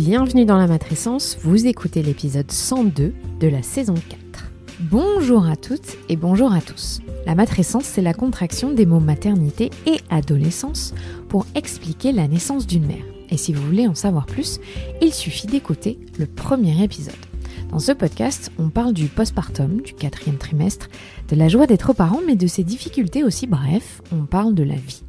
Bienvenue dans la matrescence, vous écoutez l'épisode 102 de la saison 4. Bonjour à toutes et bonjour à tous. La matrescence, c'est la contraction des mots maternité et adolescence pour expliquer la naissance d'une mère. Et si vous voulez en savoir plus, il suffit d'écouter le premier épisode. Dans ce podcast, on parle du postpartum, du 4e trimestre, de la joie d'être parent, mais de ses difficultés aussi. Bref, on parle de la vie.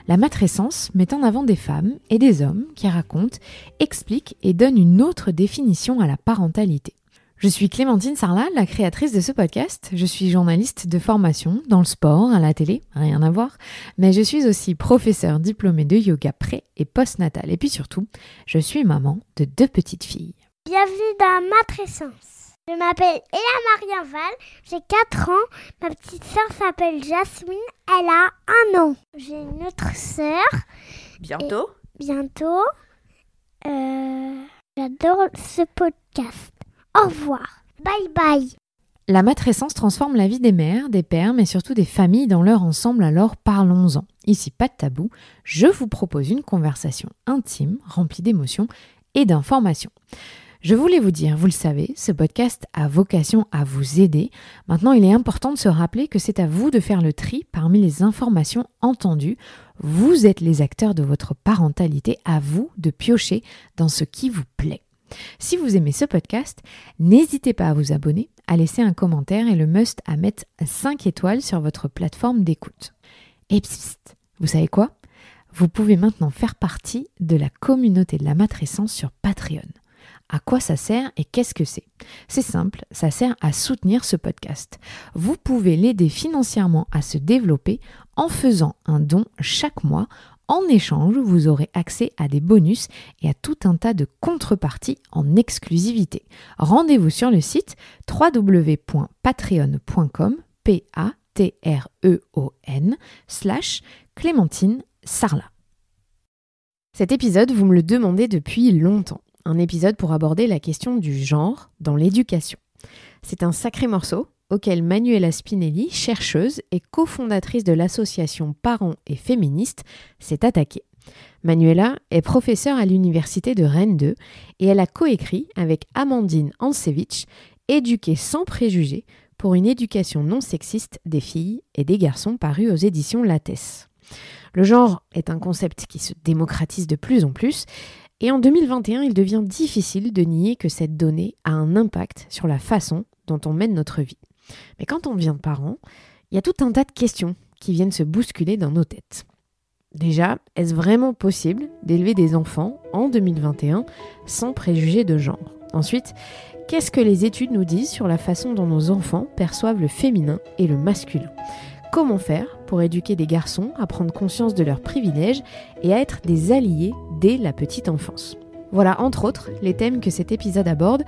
La matrescence met en avant des femmes et des hommes qui racontent, expliquent et donnent une autre définition à la parentalité. Je suis Clémentine Sarlat, la créatrice de ce podcast. Je suis journaliste de formation dans le sport, à la télé, rien à voir, mais je suis aussi professeure diplômée de yoga pré- et postnatal. Et puis surtout, je suis maman de 2 petites filles. Bienvenue dans Matrescence. Je m'appelle Ella Maria Val, j'ai 4 ans. Ma petite sœur s'appelle Jasmine, elle a 1 an. J'ai une autre sœur. Bientôt. Bientôt. J'adore ce podcast. Au revoir. Bye bye. La matrescence transforme la vie des mères, des pères, mais surtout des familles dans leur ensemble, alors parlons-en. Ici, pas de tabou, je vous propose une conversation intime, remplie d'émotions et d'informations. Je voulais vous dire, vous le savez, ce podcast a vocation à vous aider. Maintenant, il est important de se rappeler que c'est à vous de faire le tri parmi les informations entendues. Vous êtes les acteurs de votre parentalité, à vous de piocher dans ce qui vous plaît. Si vous aimez ce podcast, n'hésitez pas à vous abonner, à laisser un commentaire et le must à mettre 5 étoiles sur votre plateforme d'écoute. Et psst, vous savez quoi ? Vous pouvez maintenant faire partie de la communauté de la matrescence sur Patreon. À quoi ça sert et qu'est-ce que c'est ? C'est simple, ça sert à soutenir ce podcast. Vous pouvez l'aider financièrement à se développer en faisant un don chaque mois. En échange, vous aurez accès à des bonus et à tout un tas de contreparties en exclusivité. Rendez-vous sur le site www.patreon.com patreon/Clémentine Sarlat. Cet épisode, vous me le demandez depuis longtemps. Un épisode pour aborder la question du genre dans l'éducation. C'est un sacré morceau auquel Manuela Spinelli, chercheuse et cofondatrice de l'association Parents et Féministes, s'est attaquée. Manuela est professeure à l'université de Rennes 2 et elle a coécrit avec Amandine Hansewicz « Éduquer sans préjugés pour une éducation non sexiste des filles et des garçons » paru aux éditions Lattès. Le genre est un concept qui se démocratise de plus en plus. Et en 2021, il devient difficile de nier que cette donnée a un impact sur la façon dont on mène notre vie. Mais quand on devient parent, il y a tout un tas de questions qui viennent se bousculer dans nos têtes. Déjà, est-ce vraiment possible d'élever des enfants en 2021 sans préjugés de genre ? Ensuite, qu'est-ce que les études nous disent sur la façon dont nos enfants perçoivent le féminin et le masculin ? Comment faire pour éduquer des garçons à prendre conscience de leurs privilèges et à être des alliés dès la petite enfance ? Voilà, entre autres, les thèmes que cet épisode aborde,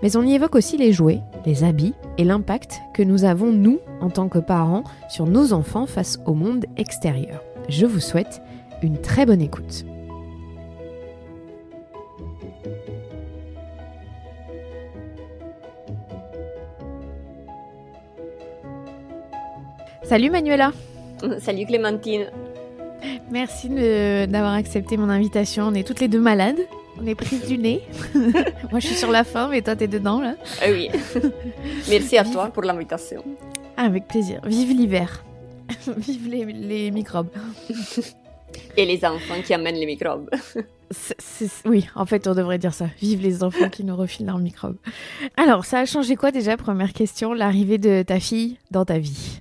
mais on y évoque aussi les jouets, les habits et l'impact que nous avons, nous, en tant que parents, sur nos enfants face au monde extérieur. Je vous souhaite une très bonne écoute. Salut Manuela. Salut Clémentine. Merci d'avoir accepté mon invitation. On est toutes les deux malades. On est prises du nez. Moi, je suis sur la fin, mais toi, t'es dedans, là. Oui. Merci à toi pour l'invitation. Avec plaisir. Vive l'hiver. Vive les microbes. Et les enfants qui amènent les microbes. Oui, en fait, on devrait dire ça. Vive les enfants qui nous refilent leurs microbes. Alors, ça a changé quoi déjà, première question, l'arrivée de ta fille dans ta vie ?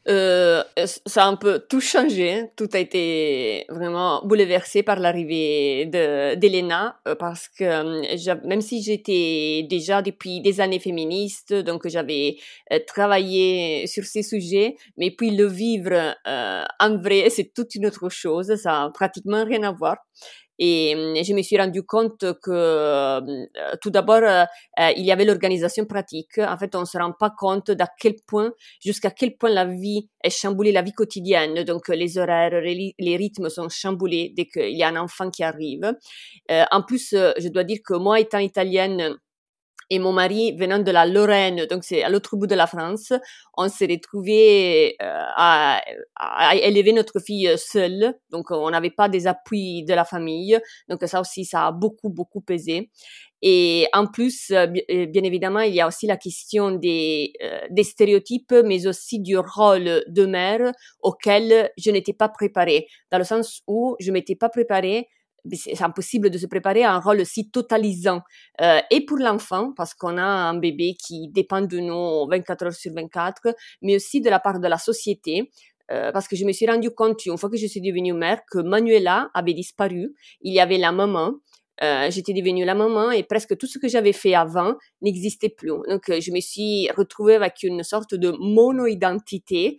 Ça a un peu tout changé. Tout a été vraiment bouleversé par l'arrivée d'Elena, parce que même si j'étais déjà depuis des années féministe, donc j'avais travaillé sur ces sujets, mais puis le vivre en vrai, c'est toute une autre chose. Ça a pratiquement rien à voir. Et je me suis rendu compte que tout d'abord, il y avait l'organisation pratique. En fait, on se rend pas compte jusqu'à quel point la vie est chamboulée, la vie quotidienne. Donc, les horaires, les rythmes sont chamboulés dès qu'il y a un enfant qui arrive. En plus, je dois dire que moi, étant italienne, Et mon mari, venant de la Lorraine, donc c'est à l'autre bout de la France, on s'est retrouvés à élever notre fille seule. Donc, on n'avait pas des appuis de la famille. Donc, ça aussi, ça a beaucoup, beaucoup pesé. Et en plus, bien évidemment, il y a aussi la question des stéréotypes, mais aussi du rôle de mère auquel je n'étais pas préparée. Dans le sens où je m'étais pas préparée. C'est impossible de se préparer à un rôle si totalisant. Et pour l'enfant, parce qu'on a un bébé qui dépend de nous 24 heures sur 24, mais aussi de la part de la société, parce que je me suis rendu compte, une fois que je suis devenue mère, que Manuela avait disparu. Il y avait la maman. J'étais devenue la maman et presque tout ce que j'avais fait avant n'existait plus. Donc, je me suis retrouvée avec une sorte de mono-identité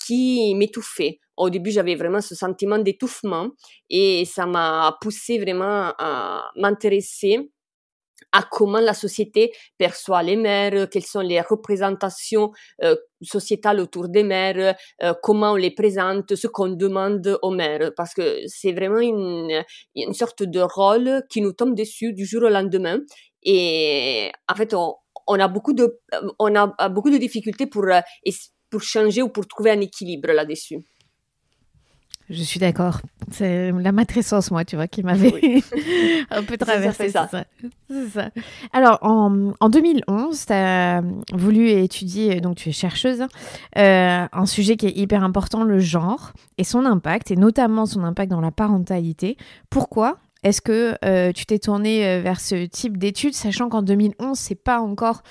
qui m'étouffait. Au début, j'avais vraiment ce sentiment d'étouffement et ça m'a poussée vraiment à m'intéresser à comment la société perçoit les mères, quelles sont les représentations sociétales autour des mères, comment on les présente, ce qu'on demande aux mères, parce que c'est vraiment une sorte de rôle qui nous tombe dessus du jour au lendemain. Et en fait, on a beaucoup de difficultés pour changer ou pour trouver un équilibre là-dessus. Je suis d'accord. C'est la matrescence, moi, tu vois, qui m'avait un peu traversée. C'est ça. Alors, en 2011, tu as voulu étudier, donc tu es chercheuse, un sujet qui est hyper important, le genre et son impact, et notamment son impact dans la parentalité. Pourquoi est-ce que tu t'es tournée vers ce type d'études, sachant qu'en 2011, c'est pas encore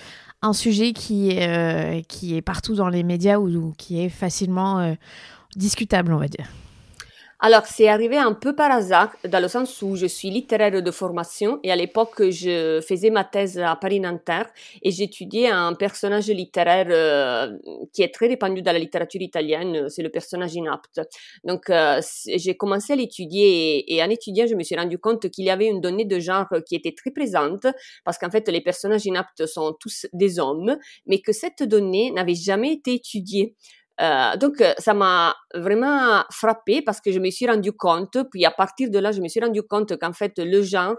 un sujet qui est partout dans les médias ou qui est facilement discutable, on va dire? Alors, c'est arrivé un peu par hasard, dans le sens où je suis littéraire de formation et à l'époque, je faisais ma thèse à Paris-Nanterre et j'étudiais un personnage littéraire qui est très répandu dans la littérature italienne, c'est le personnage inapte. Donc, j'ai commencé à l'étudier et en étudiant, je me suis rendu compte qu'il y avait une donnée de genre qui était très présente parce qu'en fait, les personnages inaptes sont tous des hommes, mais que cette donnée n'avait jamais été étudiée. Donc, ça m'a vraiment frappée parce que je me suis rendu compte, puis à partir de là, je me suis rendu compte qu'en fait, le genre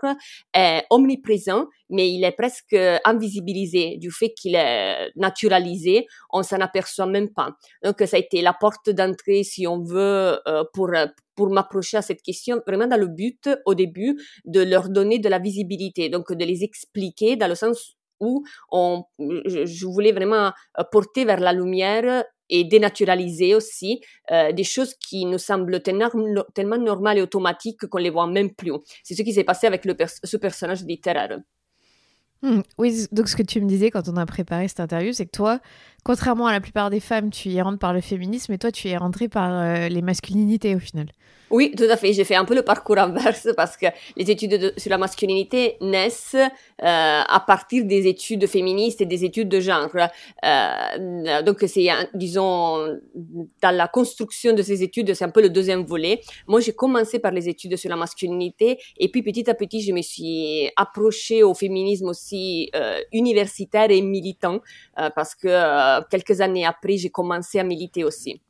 est omniprésent, mais il est presque invisibilisé du fait qu'il est naturalisé, on s'en aperçoit même pas. Donc, ça a été la porte d'entrée, si on veut, pour m'approcher à cette question, vraiment dans le but, au début, de leur donner de la visibilité, donc de les expliquer dans le sens où je voulais vraiment porter vers la lumière et dénaturaliser aussi des choses qui nous semblent tellement normales et automatiques qu'on les voit même plus. C'est ce qui s'est passé avec ce personnage littéraire. Oui, donc ce que tu me disais quand on a préparé cette interview, c'est que toi, contrairement à la plupart des femmes, tu y rentres par le féminisme et toi, tu y es rentrée par les masculinités au final. Oui, tout à fait. J'ai fait un peu le parcours inverse parce que les études sur la masculinité naissent à partir des études féministes et des études de genre. Donc, c'est, disons, dans la construction de ces études, c'est un peu le deuxième volet. Moi, j'ai commencé par les études sur la masculinité et puis petit à petit, je me suis approchée au féminisme aussi universitaire et militant parce que quelques années après, j'ai commencé à militer aussi.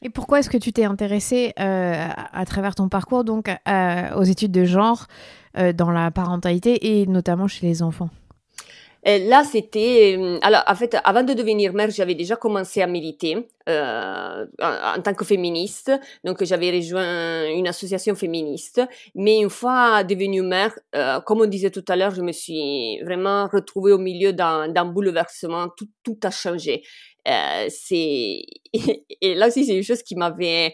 Et pourquoi est-ce que tu t'es intéressée à travers ton parcours donc aux études de genre dans la parentalité et notamment chez les enfants? Et là, c'était... Alors, en fait, avant de devenir mère, j'avais déjà commencé à militer en tant que féministe. Donc, j'avais rejoint une association féministe. Mais une fois devenue mère, comme on disait tout à l'heure, je me suis vraiment retrouvée au milieu d'un bouleversement. Tout a changé. Et là aussi, c'est une chose qui m'avait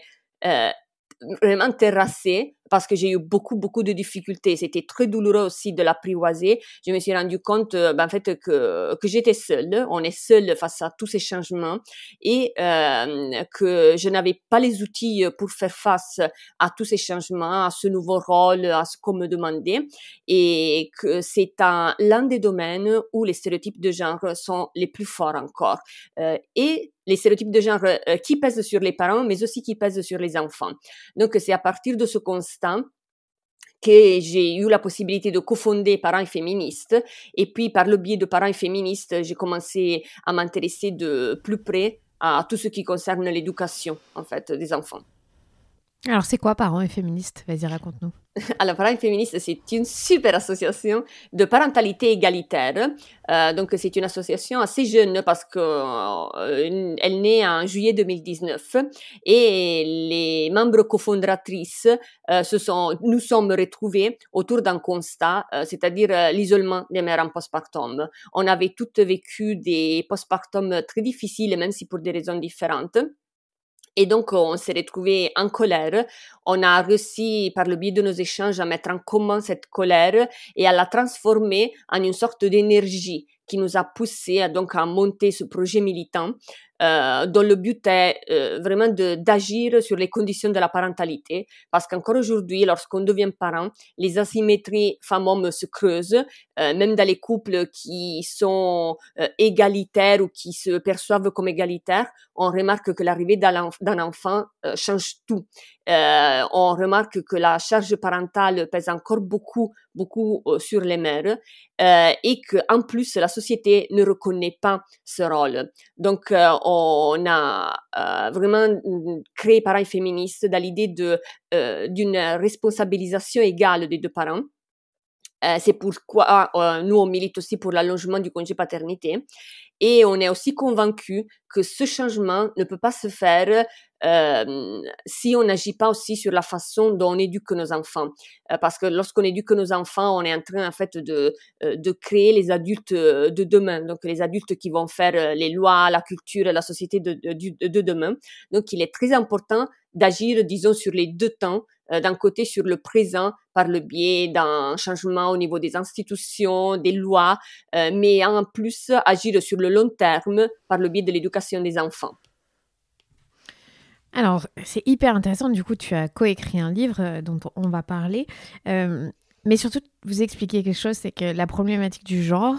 vraiment terrassée parce que j'ai eu beaucoup de difficultés. C'était très douloureux aussi de l'apprivoiser. Je me suis rendu compte en fait que j'étais seule. On est seule face à tous ces changements et que je n'avais pas les outils pour faire face à tous ces changements, à ce nouveau rôle, à ce qu'on me demandait et que c'est l'un des domaines où les stéréotypes de genre sont les plus forts encore. Et les stéréotypes de genre qui pèsent sur les parents, mais aussi qui pèsent sur les enfants. Donc, c'est à partir de ce constat que j'ai eu la possibilité de cofonder Parents et Féministes. Et puis, par le biais de Parents et Féministes, j'ai commencé à m'intéresser de plus près à tout ce qui concerne l'éducation, en fait, des enfants. Alors, c'est quoi Parents et Féministes? Vas-y, raconte-nous. Alors, Parents féministes, c'est une super association de parentalité égalitaire. Donc, c'est une association assez jeune parce que elle naît en juillet 2019 et les membres cofondatrices nous sommes retrouvés autour d'un constat, c'est-à-dire l'isolement des mères en postpartum. On avait toutes vécu des postpartum très difficiles, même si pour des raisons différentes. Et donc, on s'est retrouvés en colère. On a réussi, par le biais de nos échanges, à mettre en commun cette colère et à la transformer en une sorte d'énergie qui nous a poussés donc à monter ce projet militant, dont le but est vraiment d'agir sur les conditions de la parentalité, parce qu'encore aujourd'hui, lorsqu'on devient parent, les asymétries femmes-hommes se creusent, même dans les couples qui sont égalitaires ou qui se perçoivent comme égalitaires, on remarque que l'arrivée d'un enfant change tout. On remarque que la charge parentale pèse encore beaucoup sur les mères et que en plus la société ne reconnaît pas ce rôle. Donc on a vraiment créé Parents féministes dans l'idée d'une responsabilisation égale des deux parents. C'est pourquoi nous on milite aussi pour l'allongement du congé paternité. Et on est aussi convaincu que ce changement ne peut pas se faire si on n'agit pas aussi sur la façon dont on éduque nos enfants. Parce que lorsqu'on éduque nos enfants, on est en train en fait de créer les adultes de demain. Donc les adultes qui vont faire les lois, la culture, la société de demain. Donc il est très important d'agir, disons, sur les deux temps. D'un côté sur le présent par le biais d'un changement au niveau des institutions, des lois, mais en plus agir sur le long terme par le biais de l'éducation des enfants. Alors, c'est hyper intéressant. Du coup, tu as coécrit un livre dont on va parler. Mais surtout, vous expliquer quelque chose, c'est que la problématique du genre,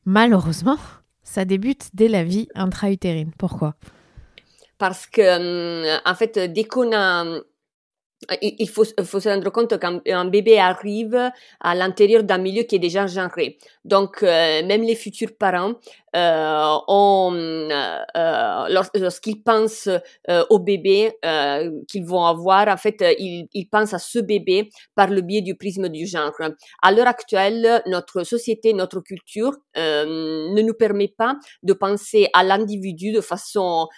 malheureusement, ça débute dès la vie intra-utérine. Pourquoi ? Parce que, en fait, dès qu'on a... Il faut se rendre compte qu'un bébé arrive à l'intérieur d'un milieu qui est déjà genré. Donc, même les futurs parents, lorsqu'ils pensent au bébé qu'ils vont avoir, en fait, ils pensent à ce bébé par le biais du prisme du genre. À l'heure actuelle, notre société, notre culture ne nous permet pas de penser à l'individu de façon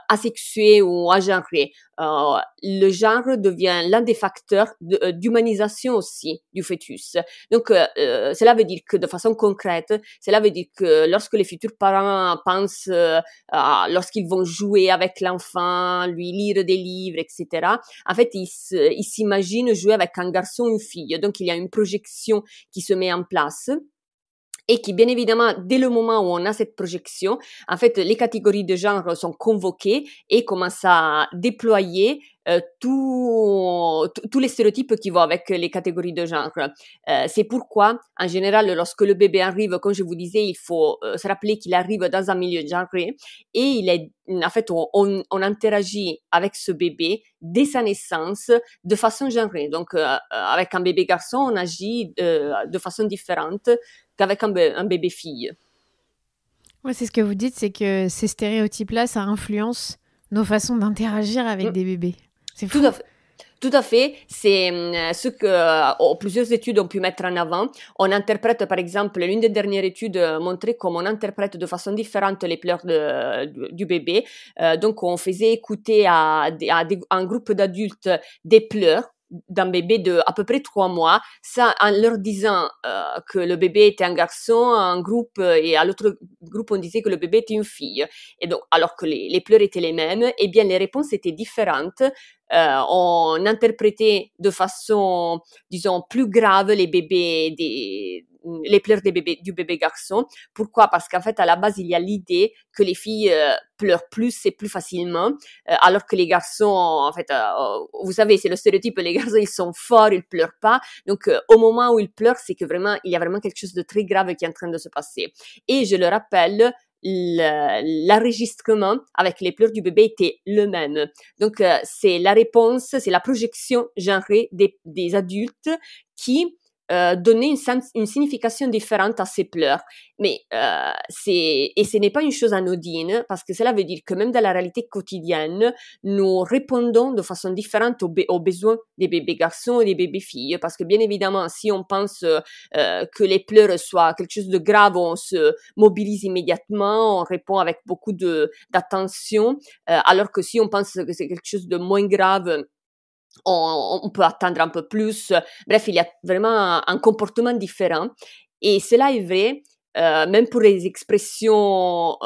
asexuée ou agenrée. Le genre devient l'un des facteurs d'humanisation aussi du fœtus. Donc, cela veut dire que de façon concrète, cela veut dire que lorsque les futurs parents pensent lorsqu'ils vont jouer avec l'enfant, lui lire des livres, etc., en fait, ils s'imaginent jouer avec un garçon ou une fille. Donc, il y a une projection qui se met en place. Et qui, bien évidemment, dès le moment où on a cette projection, en fait, les catégories de genre sont convoquées et commencent à déployer tous les stéréotypes qui vont avec les catégories de genre. C'est pourquoi, en général, lorsque le bébé arrive, comme je vous disais, il faut se rappeler qu'il arrive dans un milieu genré et il est, en fait, on interagit avec ce bébé dès sa naissance de façon genrée. Donc, avec un bébé garçon, on agit de façon différente qu'avec un bébé fille. Ouais, c'est ce que vous dites, c'est que ces stéréotypes-là, ça influence nos façons d'interagir avec des bébés. C'est fou. Tout à fait. C'est ce que plusieurs études ont pu mettre en avant. On interprète, par exemple, l'une des dernières études montrait comment on interprète de façon différente les pleurs du bébé. Donc, on faisait écouter à un groupe d'adultes des pleurs d'un bébé de à peu près 3 mois, ça en leur disant que le bébé était un garçon, un groupe, et à l'autre groupe on disait que le bébé était une fille. Et donc, alors que les pleurs étaient les mêmes, eh bien les réponses étaient différentes. On interprétait de façon, disons, plus grave les pleurs du bébé garçon. Pourquoi? Parce qu'en fait, à la base, il y a l'idée que les filles pleurent plus et plus facilement, alors que les garçons, en fait, vous savez, c'est le stéréotype, les garçons, ils sont forts, ils pleurent pas. Donc, au moment où ils pleurent, c'est que vraiment, il y a vraiment quelque chose de très grave qui est en train de se passer. Et je le rappelle, l'enregistrement avec les pleurs du bébé était le même. Donc, c'est la réponse, c'est la projection genrée des adultes qui donner une signification différente à ces pleurs. Mais et ce n'est pas une chose anodine, parce que cela veut dire que même dans la réalité quotidienne, nous répondons de façon différente aux besoins des bébés garçons et des bébés filles, parce que bien évidemment, si on pense que les pleurs soient quelque chose de grave, on se mobilise immédiatement, on répond avec beaucoup d'attention, alors que si on pense que c'est quelque chose de moins grave, on peut attendre un peu plus. Bref, il y a vraiment un comportement différent. Et cela est vrai même pour les expressions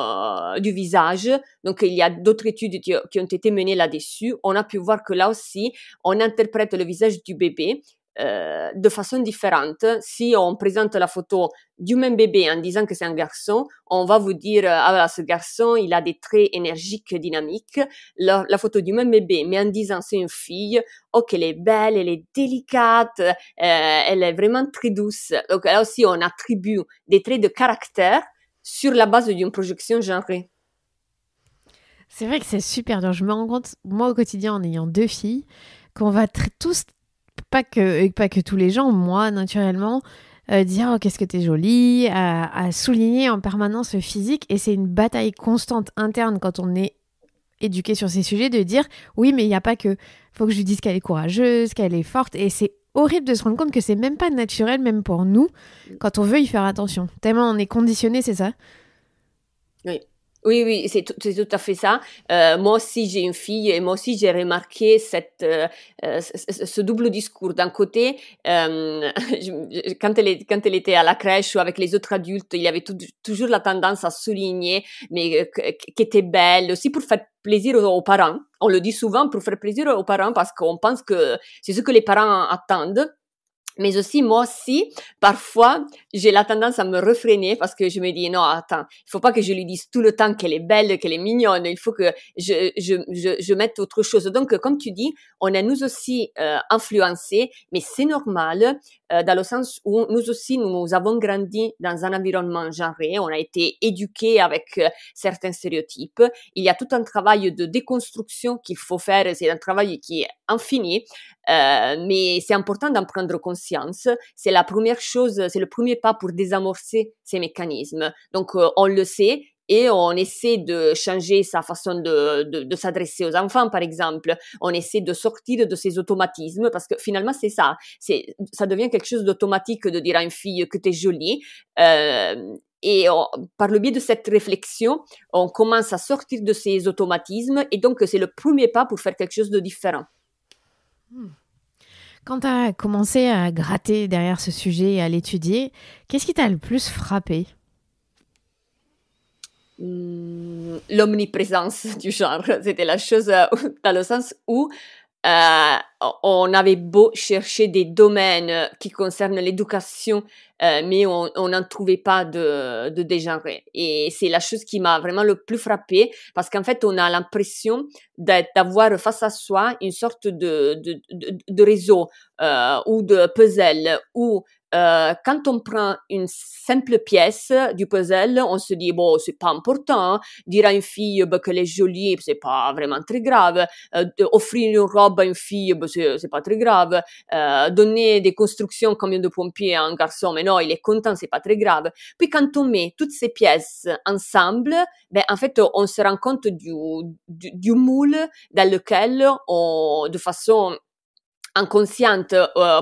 du visage. Donc, il y a d'autres études qui ont été menées là-dessus. On a pu voir que là aussi, on interprète le visage du bébé de façon différente. Si on présente la photo du même bébé en disant que c'est un garçon, on va vous dire ah voilà, ce garçon il a des traits énergiques, dynamiques. La photo du même bébé, mais en disant c'est une fille, oh qu'elle est belle, elle est délicate, elle est vraiment très douce. Donc là aussi on attribue des traits de caractère sur la base d'une projection genrée. C'est vrai que c'est super dur. Je me rends compte, moi au quotidien en ayant 2 filles, qu'on va tous, pas que tous les gens, moi naturellement, dire oh, qu'est-ce que t'es jolie, à souligner en permanence le physique. Et c'est une bataille constante interne quand on est éduqué sur ces sujets de dire oui mais il n'y a pas que, faut que je lui dise qu'elle est courageuse, qu'elle est forte. Et c'est horrible de se rendre compte que c'est même pas naturel, même pour nous, quand on veut y faire attention. Tellement on est conditionné, c'est ça? Oui. Oui, c'est tout à fait ça. Moi aussi, j'ai une fille et moi aussi, j'ai remarqué ce double discours. D'un côté, quand elle était à la crèche ou avec les autres adultes, il y avait toujours la tendance à souligner qu'elle était belle, aussi pour faire plaisir aux parents. On le dit souvent pour faire plaisir aux parents parce qu'on pense que c'est ce que les parents attendent. Mais aussi, moi aussi, parfois, j'ai la tendance à me refréner parce que je me dis, non, attends, il faut pas que je lui dise tout le temps qu'elle est belle, qu'elle est mignonne, il faut que je mette autre chose. Donc, comme tu dis, on est nous aussi influencés, mais c'est normal, dans le sens où nous aussi, nous avons grandi dans un environnement genré, on a été éduqués avec certains stéréotypes. Il y a tout un travail de déconstruction qu'il faut faire, c'est un travail qui est infini, mais c'est important d'en prendre conscience. C'est la première chose, c'est le premier pas pour désamorcer ces mécanismes. Donc, on le sait et on essaie de changer sa façon de s'adresser aux enfants, par exemple. On essaie de sortir de ces automatismes parce que finalement, c'est ça. Ça devient quelque chose d'automatique de dire à une fille que t'es jolie. Et par le biais de cette réflexion, on commence à sortir de ces automatismes et donc c'est le premier pas pour faire quelque chose de différent. Quand tu as commencé à gratter derrière ce sujet et à l'étudier, qu'est-ce qui t'a le plus frappé? L'omniprésence du genre. C'était la chose dans le sens où on avait beau chercher des domaines qui concernent l'éducation, mais on n'en trouvait pas de dégenré. Et c'est la chose qui m'a vraiment le plus frappée, parce qu'en fait, on a l'impression d'avoir face à soi une sorte de réseau ou de puzzle où quand on prend une simple pièce du puzzle, on se dit bon, c'est pas important, dire à une fille qu'elle est jolie, c'est pas vraiment très grave, offrir une robe à une fille, c'est pas très grave, donner des constructions comme de pompier à un garçon, mais non, il est content, c'est pas très grave. Puis quand on met toutes ces pièces ensemble, ben en fait on se rend compte du moule dans lequel de façon inconsciente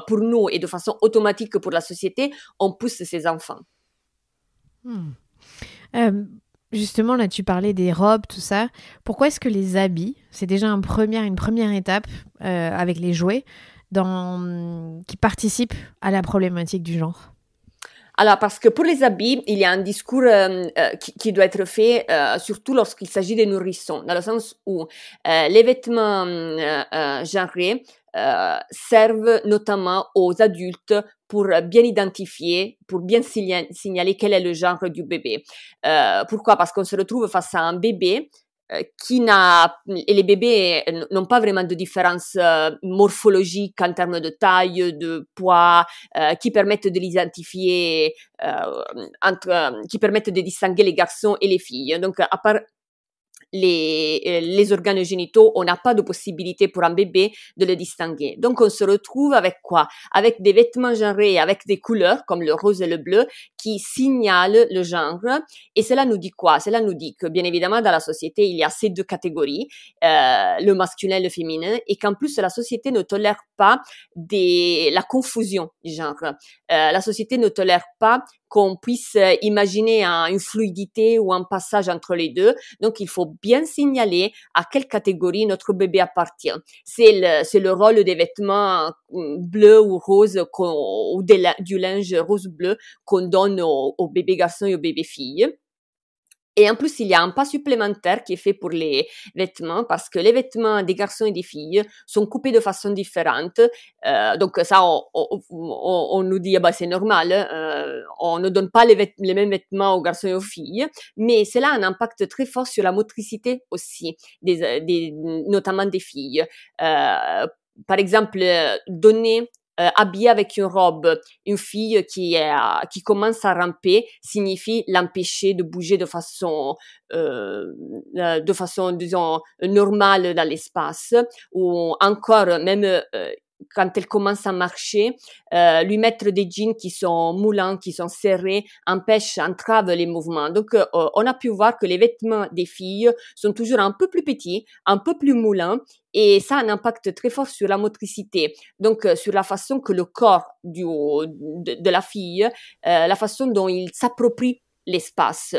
pour nous et de façon automatique pour la société, on pousse ses enfants. Justement, là, tu parlais des robes, tout ça. Pourquoi est-ce que les habits, c'est déjà une première étape avec les jouets qui participent à la problématique du genre? Alors, parce que pour les habits, il y a un discours qui doit être fait, surtout lorsqu'il s'agit des nourrissons, dans le sens où les vêtements genrés servent notamment aux adultes pour bien identifier, pour bien signaler quel est le genre du bébé. Pourquoi? Parce qu'on se retrouve face à un bébé et les bébés n'ont pas vraiment de différence morphologique en termes de taille, de poids, qui permettent de l'identifier, qui permettent de distinguer les garçons et les filles. Donc, à part les organes génitaux, on n'a pas de possibilité pour un bébé de les distinguer. Donc on se retrouve avec quoi? Avec des vêtements genrés, avec des couleurs comme le rose et le bleu qui signalent le genre. Et cela nous dit quoi? Cela nous dit que bien évidemment dans la société il y a ces deux catégories, le masculin et le féminin, et qu'en plus la société ne tolère pas la confusion du genre. La société ne tolère pas qu'on puisse imaginer une fluidité ou un passage entre les deux. Donc, il faut bien signaler à quelle catégorie notre bébé appartient. C'est le rôle des vêtements bleus ou roses ou du linge rose-bleu qu'on donne aux bébés garçons et aux bébés filles. Et en plus, il y a un pas supplémentaire qui est fait pour les vêtements parce que les vêtements des garçons et des filles sont coupés de façon différente. Donc ça, on nous dit, c'est normal, on ne donne pas les mêmes vêtements aux garçons et aux filles, mais cela a un impact très fort sur la motricité aussi, notamment des filles. Par exemple, donner habillée avec une robe, une fille qui commence à ramper signifie l'empêcher de bouger de façon, disons, normale dans l'espace, ou encore même quand elle commence à marcher, lui mettre des jeans qui sont moulants, qui sont serrés, entrave les mouvements. Donc, on a pu voir que les vêtements des filles sont toujours un peu plus petits, un peu plus moulants, et ça a un impact très fort sur la motricité. Donc, sur la façon que le corps de la fille, la façon dont il s'approprie l'espace.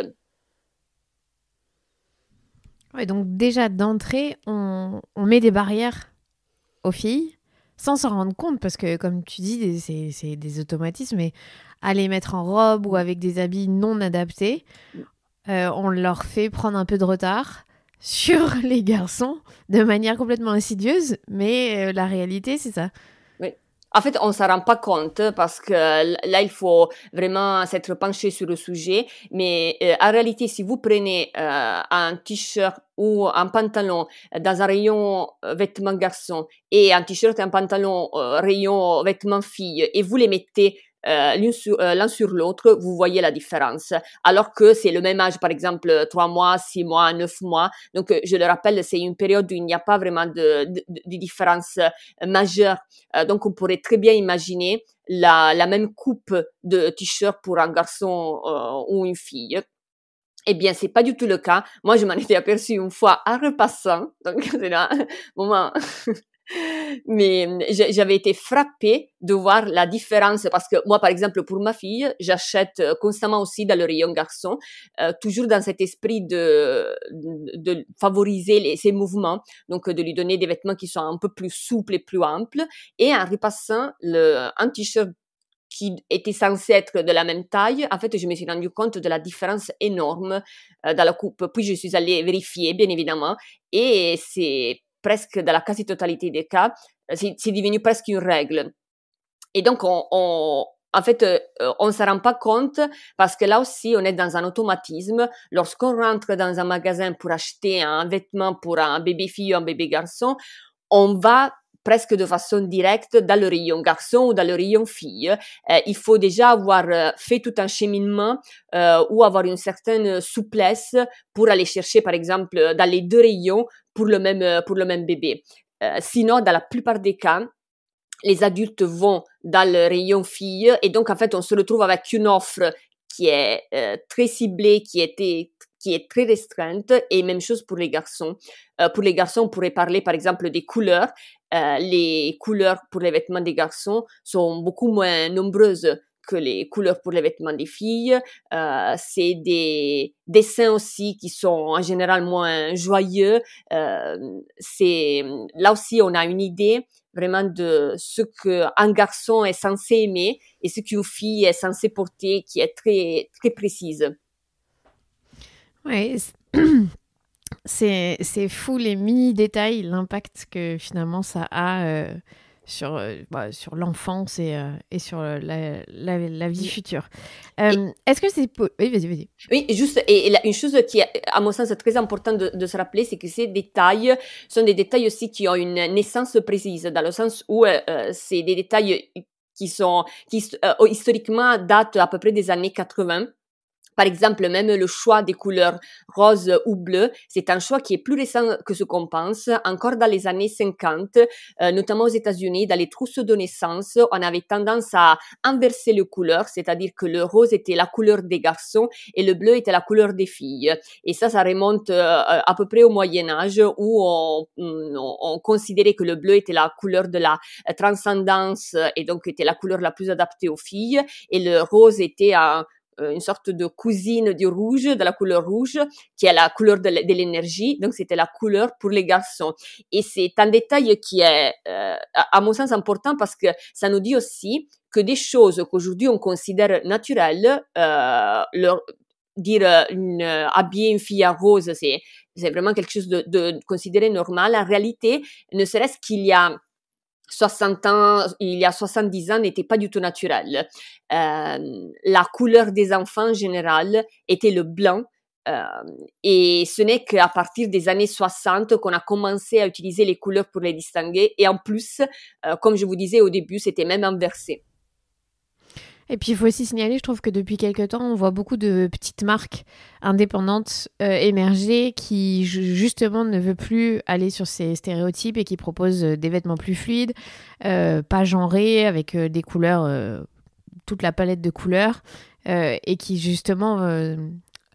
Ouais, donc déjà d'entrée, on met des barrières aux filles sans s'en rendre compte, parce que comme tu dis, c'est des automatismes, mais à les mettre en robe ou avec des habits non adaptés, on leur fait prendre un peu de retard sur les garçons de manière complètement insidieuse, mais la réalité, c'est ça. Oui. En fait, on s'en rend pas compte parce que là, il faut vraiment s'être penché sur le sujet. Mais en réalité, si vous prenez un t-shirt ou un pantalon dans un rayon vêtements garçons et un t-shirt et un pantalon rayon vêtements filles et vous les mettez l'un sur l'autre, vous voyez la différence. Alors que c'est le même âge, par exemple, 3 mois, 6 mois, 9 mois. Donc, je le rappelle, c'est une période où il n'y a pas vraiment de différence majeure. Donc, on pourrait très bien imaginer la même coupe de t-shirt pour un garçon ou une fille. Eh bien, c'est pas du tout le cas. Moi, je m'en étais aperçue une fois en repassant. Donc, c'est là, moment. Mais j'avais été frappée de voir la différence parce que moi, par exemple, pour ma fille, j'achète constamment aussi dans le rayon garçon, toujours dans cet esprit de favoriser ses mouvements, donc de lui donner des vêtements qui sont un peu plus souples et plus amples. Et en repassant un t-shirt qui était censé être de la même taille, en fait, je me suis rendu compte de la différence énorme dans la coupe. Puis, je suis allée vérifier, bien évidemment, et c'est presque dans la quasi-totalité des cas, c'est devenu presque une règle. Et donc, en fait, on ne se rend pas compte parce que là aussi, on est dans un automatisme. Lorsqu'on rentre dans un magasin pour acheter un vêtement pour un bébé fille ou un bébé garçon, on va presque de façon directe dans le rayon garçon ou dans le rayon fille. Il faut déjà avoir fait tout un cheminement ou avoir une certaine souplesse pour aller chercher, par exemple, dans les deux rayons pour le même bébé. Sinon, dans la plupart des cas, les adultes vont dans le rayon fille et donc, en fait, on se retrouve avec une offre qui est très ciblée, qui est très restreinte, et même chose pour les garçons. Pour les garçons, on pourrait parler par exemple des couleurs. Les couleurs pour les vêtements des garçons sont beaucoup moins nombreuses que les couleurs pour les vêtements des filles. C'est des dessins aussi qui sont en général moins joyeux. Là aussi, on a une idée vraiment de ce qu'un garçon est censé aimer et ce qu'une fille est censée porter, qui est très, très précise. Ouais, c'est fou les mini-détails, l'impact que finalement ça a sur l'enfance et sur la vie future. Est-ce que c'est... Oui, vas-y. Oui, juste, et une chose qui est, à mon sens, très importante de se rappeler, c'est que ces détails sont des détails aussi qui ont une naissance précise, dans le sens où c'est des détails qui historiquement datent à peu près des années 80. Par exemple, même le choix des couleurs rose ou bleu, c'est un choix qui est plus récent que ce qu'on pense. Encore dans les années 50, notamment aux États-Unis, dans les trousseaux de naissance, on avait tendance à inverser les couleurs, c'est-à-dire que le rose était la couleur des garçons et le bleu était la couleur des filles. Et ça remonte à peu près au Moyen-Âge où on considérait que le bleu était la couleur de la transcendance et donc était la couleur la plus adaptée aux filles et le rose était une sorte de cousine du rouge, de la couleur rouge, qui est la couleur de l'énergie, donc c'était la couleur pour les garçons. Et c'est un détail qui est, à mon sens, important parce que ça nous dit aussi que des choses qu'aujourd'hui on considère naturelles, habiller une fille en rose, c'est vraiment quelque chose de considéré normal. En réalité, ne serait-ce qu'il y a 60 ans, il y a 70 ans, n'était pas du tout naturel. La couleur des enfants en général était le blanc. Et ce n'est qu'à partir des années 60 qu'on a commencé à utiliser les couleurs pour les distinguer. Et en plus, comme je vous disais au début, c'était même inversé. Et puis, il faut aussi signaler, je trouve que depuis quelques temps, on voit beaucoup de petites marques indépendantes émerger qui, justement, ne veulent plus aller sur ces stéréotypes et qui proposent des vêtements plus fluides, pas genrés, avec des couleurs, toute la palette de couleurs, et qui, justement...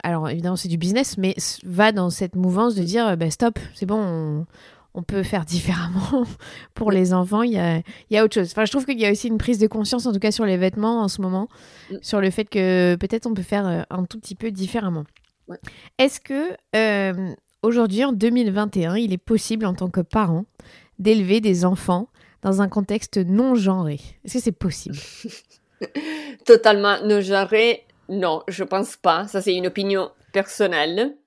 alors, évidemment, c'est du business, mais va dans cette mouvance de dire, stop, c'est bon, on peut faire différemment pour les enfants, il y a autre chose. Enfin, je trouve qu'il y a aussi une prise de conscience, en tout cas sur les vêtements en ce moment, sur le fait que peut-être on peut faire un tout petit peu différemment. Ouais. Est-ce que aujourd'hui, en 2021, il est possible en tant que parent d'élever des enfants dans un contexte non genré? Est-ce que c'est possible? Totalement non genré, non, je pense pas. Ça, c'est une opinion personnelle.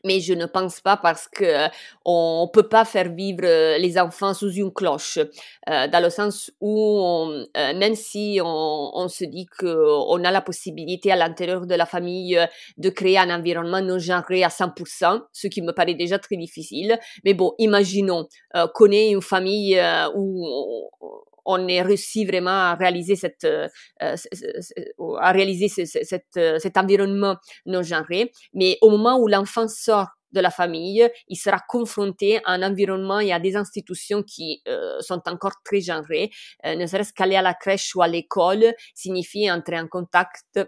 Mais je ne pense pas parce que on peut pas faire vivre les enfants sous une cloche, dans le sens où même si on se dit qu'on a la possibilité à l'intérieur de la famille de créer un environnement non genré à 100%, ce qui me paraît déjà très difficile. Mais bon, imaginons qu'on ait une famille où on ait réussi vraiment à réaliser cet environnement non genré. Mais au moment où l'enfant sort de la famille, il sera confronté à un environnement et à des institutions qui sont encore très genrées. Ne serait-ce qu'aller à la crèche ou à l'école signifie entrer en contact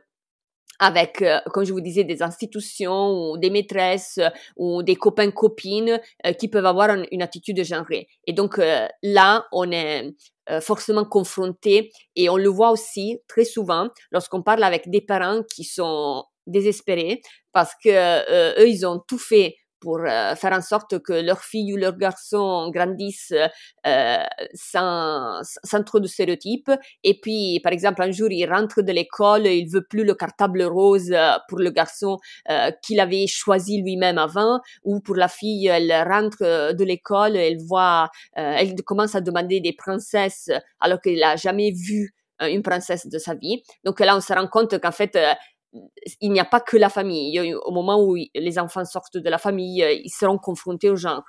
avec, comme je vous disais, des institutions ou des maîtresses ou des copains-copines qui peuvent avoir une attitude genrée. Et donc là, on est forcément confronté et on le voit aussi très souvent lorsqu'on parle avec des parents qui sont désespérés parce que eux, ils ont tout fait pour faire en sorte que leur fille ou leur garçon grandissent sans trop de stéréotypes. Et puis, par exemple, un jour, il rentre de l'école, il veut plus le cartable rose pour le garçon qu'il avait choisi lui-même avant, ou pour la fille, elle rentre de l'école, elle commence à demander des princesses alors qu'elle n'a jamais vu une princesse de sa vie. Donc là, on se rend compte qu'en fait, il n'y a pas que la famille. Au moment où les enfants sortent de la famille, ils seront confrontés au genre.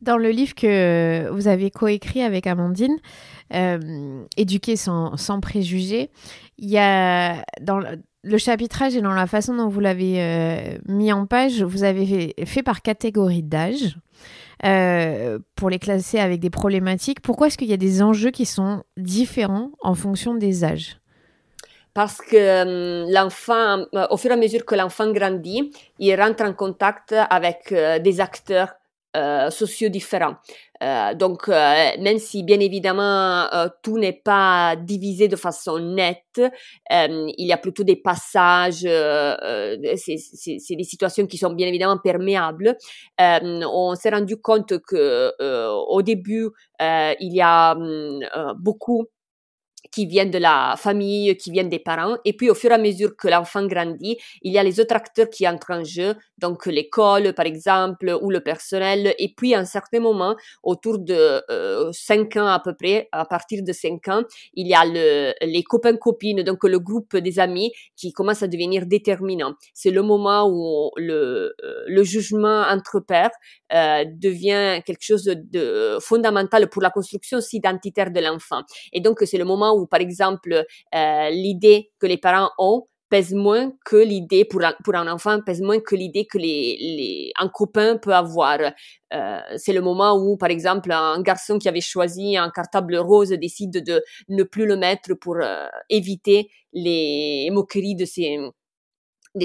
Dans le livre que vous avez coécrit avec Amandine, Éduquer sans préjugés, il y a dans le chapitrage et dans la façon dont vous l'avez mis en page, vous avez fait par catégorie d'âge pour les classer avec des problématiques. Pourquoi est-ce qu'il y a des enjeux qui sont différents en fonction des âges ? Parce que l'enfant, au fur et à mesure que l'enfant grandit, il rentre en contact avec des acteurs sociaux différents. Donc, même si bien évidemment tout n'est pas divisé de façon nette, il y a plutôt des passages, c'est des situations qui sont bien évidemment perméables. On s'est rendu compte que au début, il y a beaucoup qui viennent de la famille, qui viennent des parents. Et puis, au fur et à mesure que l'enfant grandit, il y a les autres acteurs qui entrent en jeu, donc l'école, par exemple, ou le personnel. Et puis, à un certain moment, autour de 5 ans à peu près, à partir de 5 ans, il y a les copains-copines, donc le groupe des amis qui commence à devenir déterminant. C'est le moment où le jugement entre pairs devient quelque chose de fondamental pour la construction aussi identitaire de l'enfant. Et donc, c'est le moment où, par exemple, l'idée que les parents ont pèse moins que l'idée, pour un enfant, pèse moins que l'idée que un copain peut avoir. C'est le moment où, par exemple, un garçon qui avait choisi un cartable rose décide de ne plus le mettre pour éviter les moqueries de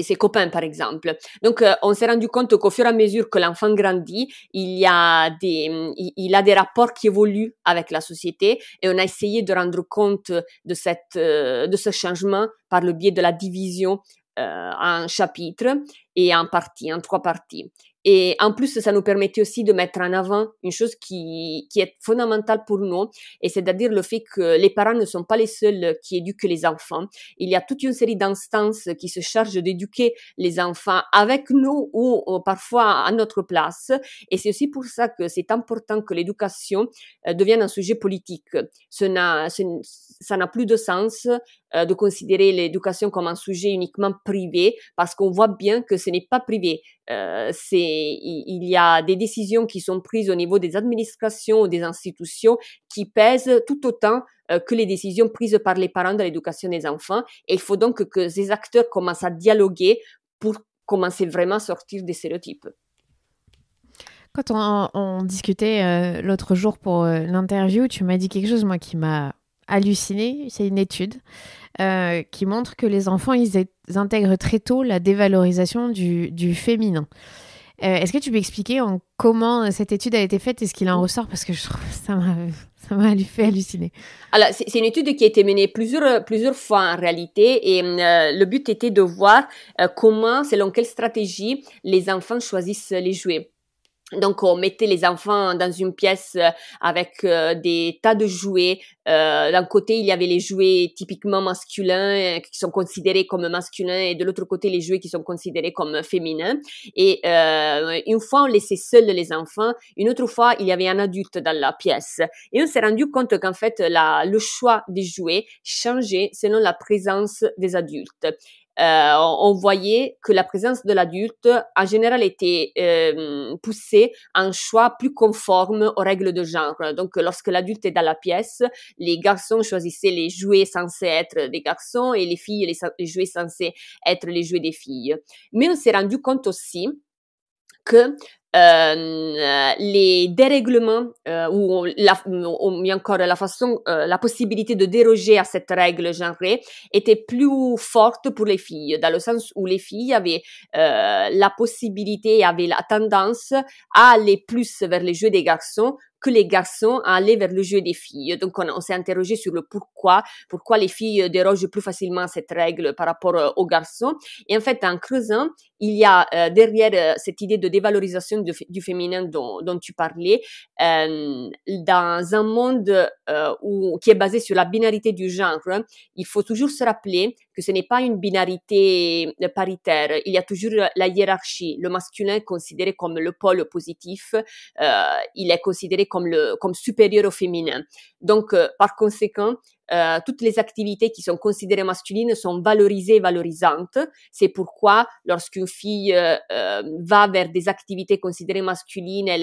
ses copains, par exemple. Donc, on s'est rendu compte qu'au fur et à mesure que l'enfant grandit, il a des rapports qui évoluent avec la société, et on a essayé de rendre compte de ce changement par le biais de la division en chapitres et en parties, en 3 parties. Et en plus, ça nous permettait aussi de mettre en avant une chose qui est fondamentale pour nous, et c'est-à-dire le fait que les parents ne sont pas les seuls qui éduquent les enfants. Il y a toute une série d'instances qui se chargent d'éduquer les enfants avec nous ou parfois à notre place. Et c'est aussi pour ça que c'est important que l'éducation devienne un sujet politique. Ça n'a plus de sens de considérer l'éducation comme un sujet uniquement privé, parce qu'on voit bien que ce n'est pas privé. Il y a des décisions qui sont prises au niveau des administrations ou des institutions qui pèsent tout autant que les décisions prises par les parents de l'éducation des enfants. Et il faut donc que ces acteurs commencent à dialoguer pour commencer vraiment à sortir des stéréotypes. Quand on discutait l'autre jour pour l'interview, tu m'as dit quelque chose, moi, qui m'a hallucinée. C'est une étude qui montre que les enfants, ils intègrent très tôt la dévalorisation du féminin. Est-ce que tu peux expliquer comment cette étude a été faite et ce qu'il en ressort? Parce que je trouve que ça m'a fait halluciner. Alors, c'est une étude qui a été menée plusieurs fois en réalité, et le but était de voir comment, selon quelle stratégie, les enfants choisissent les jouets. Donc, on mettait les enfants dans une pièce avec des tas de jouets. D'un côté, il y avait les jouets typiquement masculins qui sont considérés comme masculins, et de l'autre côté, les jouets qui sont considérés comme féminins. Et une fois, on laissait seuls les enfants. Une autre fois, il y avait un adulte dans la pièce. Et on s'est rendu compte qu'en fait, le choix des jouets changeait selon la présence des adultes. On voyait que la présence de l'adulte, en général, était poussée à un choix plus conforme aux règles de genre. Donc, lorsque l'adulte est dans la pièce, les garçons choisissaient les jouets censés être des garçons, et les filles les jouets censés être les jouets des filles. Mais on s'est rendu compte aussi que les dérèglements ou encore la possibilité de déroger à cette règle genrée était plus forte pour les filles, dans le sens où les filles avaient la possibilité, avaient la tendance à aller plus vers les jeux des garçons que les garçons à aller vers le jeu des filles. Donc, on s'est interrogé sur le pourquoi les filles dérogent plus facilement à cette règle par rapport aux garçons. Et en fait, en creusant, il y a derrière cette idée de dévalorisation du féminin dont tu parlais, dans un monde qui est basé sur la binarité du genre, il faut toujours se rappeler que ce n'est pas une binarité paritaire. Il y a toujours la hiérarchie. Le masculin est considéré comme le pôle positif, il est considéré comme supérieur au féminin. Donc, par conséquent, toutes les activités qui sont considérées masculines sont valorisées et valorisantes. C'est pourquoi lorsqu'une fille va vers des activités considérées masculines, elle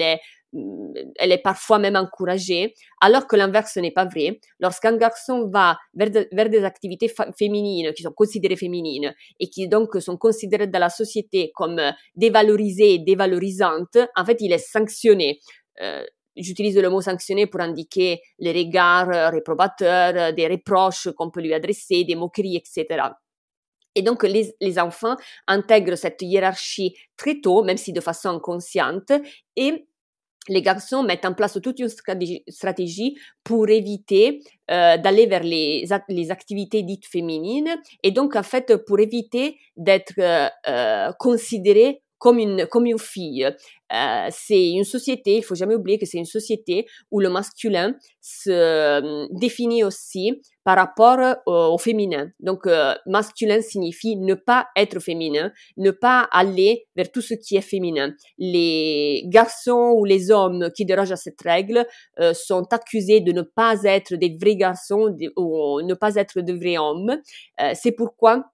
est parfois même encouragée, alors que l'inverse n'est pas vrai. Lorsqu'un garçon va vers des activités féminines, qui sont considérées féminines, et qui donc sont considérées dans la société comme dévalorisées et dévalorisantes, en fait, il est sanctionné. J'utilise le mot sanctionné pour indiquer les regards réprobateurs, des reproches qu'on peut lui adresser, des moqueries, etc. Et donc, les enfants intègrent cette hiérarchie très tôt, même si de façon inconsciente, et les garçons mettent en place toute une stratégie pour éviter d'aller vers les activités dites féminines, et donc, en fait, pour éviter d'être considérés comme une fille. C'est une société, il faut jamais oublier que c'est une société où le masculin se définit aussi par rapport au féminin. Donc, masculin signifie ne pas être féminin, ne pas aller vers tout ce qui est féminin. Les garçons ou les hommes qui dérogent à cette règle sont accusés de ne pas être des vrais garçons ou ne pas être de vrais hommes. C'est pourquoi,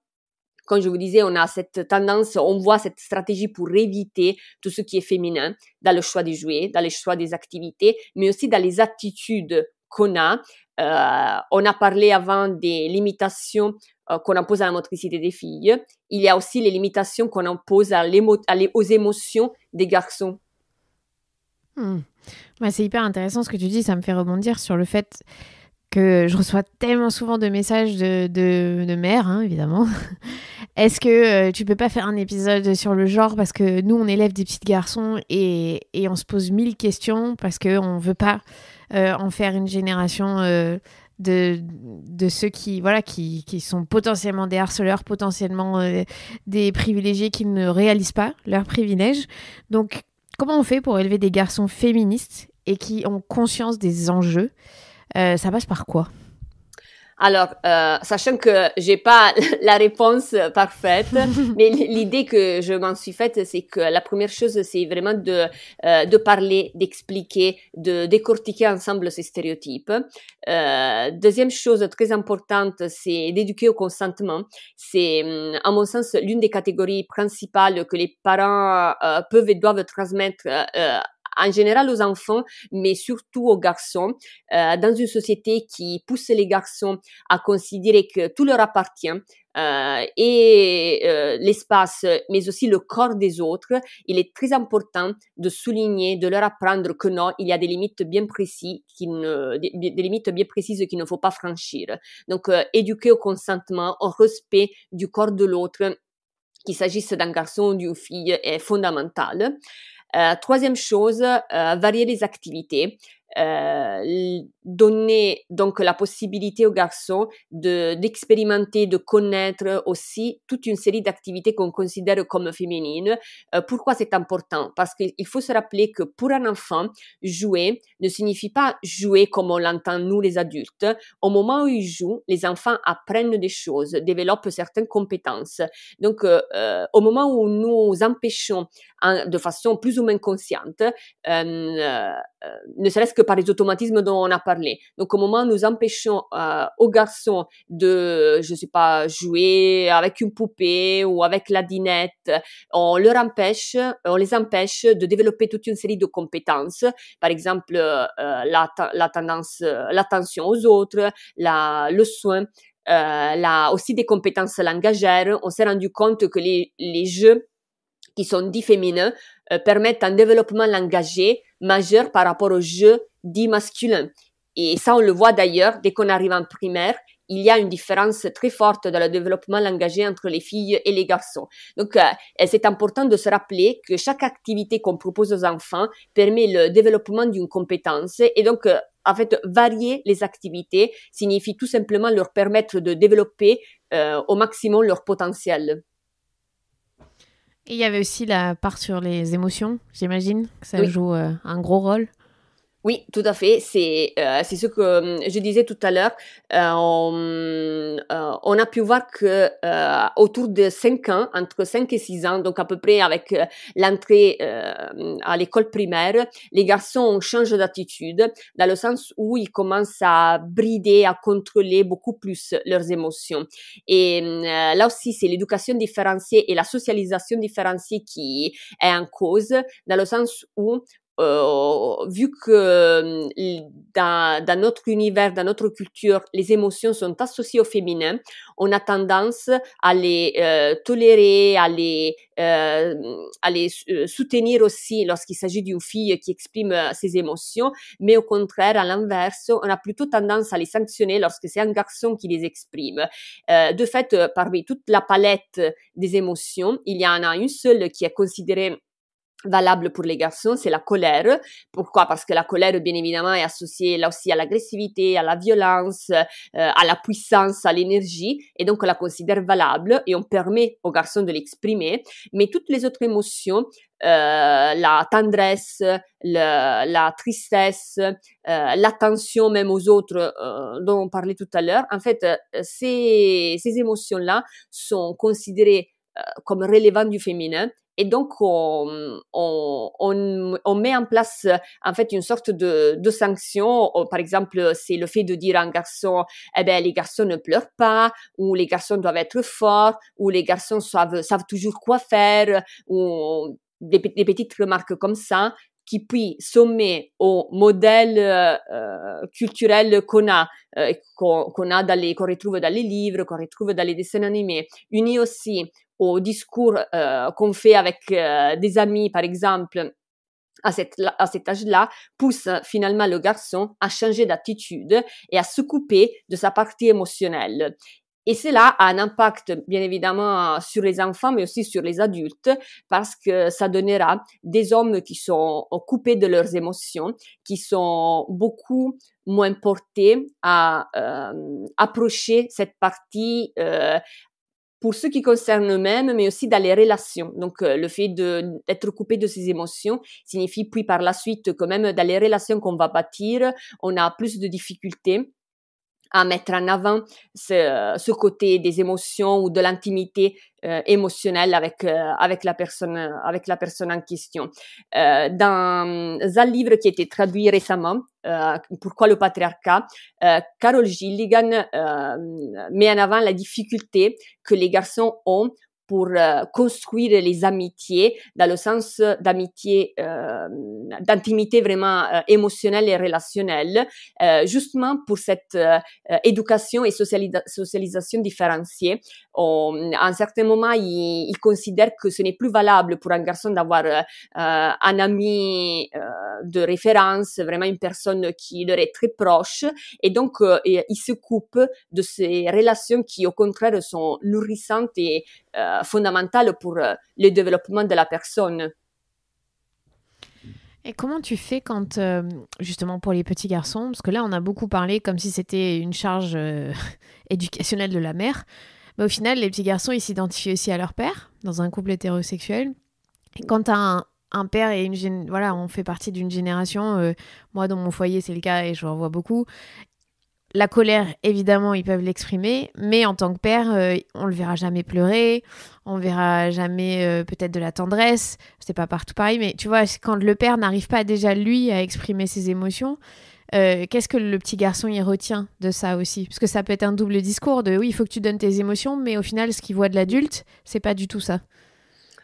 comme je vous disais, on a cette tendance, on voit cette stratégie pour éviter tout ce qui est féminin dans le choix des jouets, dans le choix des activités, mais aussi dans les attitudes qu'on a. On a parlé avant des limitations qu'on impose à la motricité des filles. Il y a aussi les limitations qu'on impose aux émotions des garçons. Ouais, c'est hyper intéressant ce que tu dis, ça me fait rebondir sur le fait que je reçois tellement souvent de messages de mères, hein, évidemment. Est-ce que tu peux pas faire un épisode sur le genre parce que nous, on élève des petits garçons et on se pose 1000 questions parce qu'on ne veut pas en faire une génération de ceux qui sont potentiellement des harceleurs, potentiellement des privilégiés qui ne réalisent pas leurs privilèges. Donc, comment on fait pour élever des garçons féministes et qui ont conscience des enjeux? Ça passe par quoi? Alors, sachant que j'ai pas la réponse parfaite, mais l'idée que je m'en suis faite, c'est que la première chose, c'est vraiment de parler, d'expliquer, de décortiquer ensemble ces stéréotypes. Deuxième chose très importante, c'est d'éduquer au consentement. C'est, à mon sens, l'une des catégories principales que les parents peuvent et doivent transmettre en général aux enfants, mais surtout aux garçons, dans une société qui pousse les garçons à considérer que tout leur appartient, l'espace, mais aussi le corps des autres, il est très important de souligner, de leur apprendre que non, il y a des limites bien précises, des limites bien précises qu'il ne faut pas franchir. Donc, éduquer au consentement, au respect du corps de l'autre, qu'il s'agisse d'un garçon ou d'une fille, est fondamental. Troisième chose, varier les activités. Donner donc la possibilité aux garçons d'expérimenter, de connaître aussi toute une série d'activités qu'on considère comme féminines. Pourquoi c'est important? Parce qu'il faut se rappeler que pour un enfant, jouer ne signifie pas jouer comme on l'entend nous les adultes. Au moment où ils jouent, les enfants apprennent des choses, développent certaines compétences. Donc, au moment où nous empêchons de façon plus ou moins consciente, ne serait-ce que par les automatismes dont on a parlé. Donc, au moment où nous empêchons aux garçons de, je sais pas, jouer avec une poupée ou avec la dinette, on les empêche de développer toute une série de compétences. Par exemple, l'attention aux autres, le soin, aussi des compétences langagières. On s'est rendu compte que les jeux qui sont dits féminins permettent un développement langagier majeur par rapport aux jeux dits masculins. Et ça, on le voit d'ailleurs, dès qu'on arrive en primaire, il y a une différence très forte dans le développement langagier entre les filles et les garçons. Donc, c'est important de se rappeler que chaque activité qu'on propose aux enfants permet le développement d'une compétence. Et donc, en fait, varier les activités signifie tout simplement leur permettre de développer au maximum leur potentiel. Et il y avait aussi la part sur les émotions, j'imagine, que ça Oui. joue un gros rôle. Oui, tout à fait. C'est ce que je disais tout à l'heure. On a pu voir que autour de 5 ans, entre 5 et 6 ans, donc à peu près avec l'entrée à l'école primaire, les garçons changent d'attitude dans le sens où ils commencent à brider, à contrôler beaucoup plus leurs émotions. Et là aussi, c'est l'éducation différenciée et la socialisation différenciée qui est en cause, dans le sens où vu que dans notre univers, dans notre culture, les émotions sont associées au féminin, on a tendance à les tolérer, à les soutenir aussi lorsqu'il s'agit d'une fille qui exprime ses émotions, mais au contraire, à l'inverse, on a plutôt tendance à les sanctionner lorsque c'est un garçon qui les exprime. De fait, parmi toute la palette des émotions, il y en a une seule qui est considérée valable pour les garçons, c'est la colère. Pourquoi? Parce que la colère, bien évidemment, est associée là aussi à l'agressivité, à la violence, à la puissance, à l'énergie, et donc on la considère valable et on permet aux garçons de l'exprimer. Mais toutes les autres émotions, la tendresse, la tristesse, l'attention même aux autres dont on parlait tout à l'heure, en fait, ces émotions-là sont considérées comme relevant du féminin. Et donc, on met en place, en fait, une sorte de sanction. Par exemple, c'est le fait de dire à un garçon, les garçons ne pleurent pas, ou les garçons doivent être forts, ou les garçons savent toujours quoi faire, ou des petites remarques comme ça, qui puis sommer au modèle culturel qu'on a, qu'on retrouve dans les livres, qu'on retrouve dans les dessins animés, uni aussi au discours qu'on fait avec des amis, par exemple, à cet âge-là, pousse finalement le garçon à changer d'attitude et à se couper de sa partie émotionnelle. Et cela a un impact, bien évidemment, sur les enfants, mais aussi sur les adultes, parce que ça donnera des hommes qui sont coupés de leurs émotions, qui sont beaucoup moins portés à approcher cette partie pour ce qui concerne eux-mêmes, mais aussi dans les relations. Donc, le fait d'être coupé de ses émotions signifie puis par la suite que même dans les relations qu'on va bâtir, on a plus de difficultés à mettre en avant ce côté des émotions ou de l'intimité émotionnelle avec la personne en question. Dans un livre qui a été traduit récemment, Pourquoi le patriarcat, Carol Gilligan met en avant la difficulté que les garçons ont pour construire les amitiés dans le sens d'amitié, d'intimité vraiment émotionnelle et relationnelle, justement pour cette éducation et socialisation différenciée. À un certain moment, il considère que ce n'est plus valable pour un garçon d'avoir un ami de référence, vraiment une personne qui leur est très proche, et donc il se coupe de ces relations qui au contraire sont nourrissantes et fondamentale pour le développement de la personne. Et comment tu fais quand, justement pour les petits garçons, parce que là on a beaucoup parlé comme si c'était une charge éducationnelle de la mère, mais au final les petits garçons ils s'identifient aussi à leur père dans un couple hétérosexuel. Et quand tu as un père et voilà, on fait partie d'une génération, moi dans mon foyer c'est le cas et je en vois beaucoup. La colère, évidemment, ils peuvent l'exprimer, mais en tant que père, on le verra jamais pleurer, on verra jamais peut-être de la tendresse, c'est pas partout pareil, mais tu vois, quand le père n'arrive pas déjà, lui, à exprimer ses émotions, qu'est-ce que le petit garçon, il retient de ça aussi ? Parce que ça peut être un double discours de, oui, il faut que tu donnes tes émotions, mais au final, ce qu'il voit de l'adulte, c'est pas du tout ça.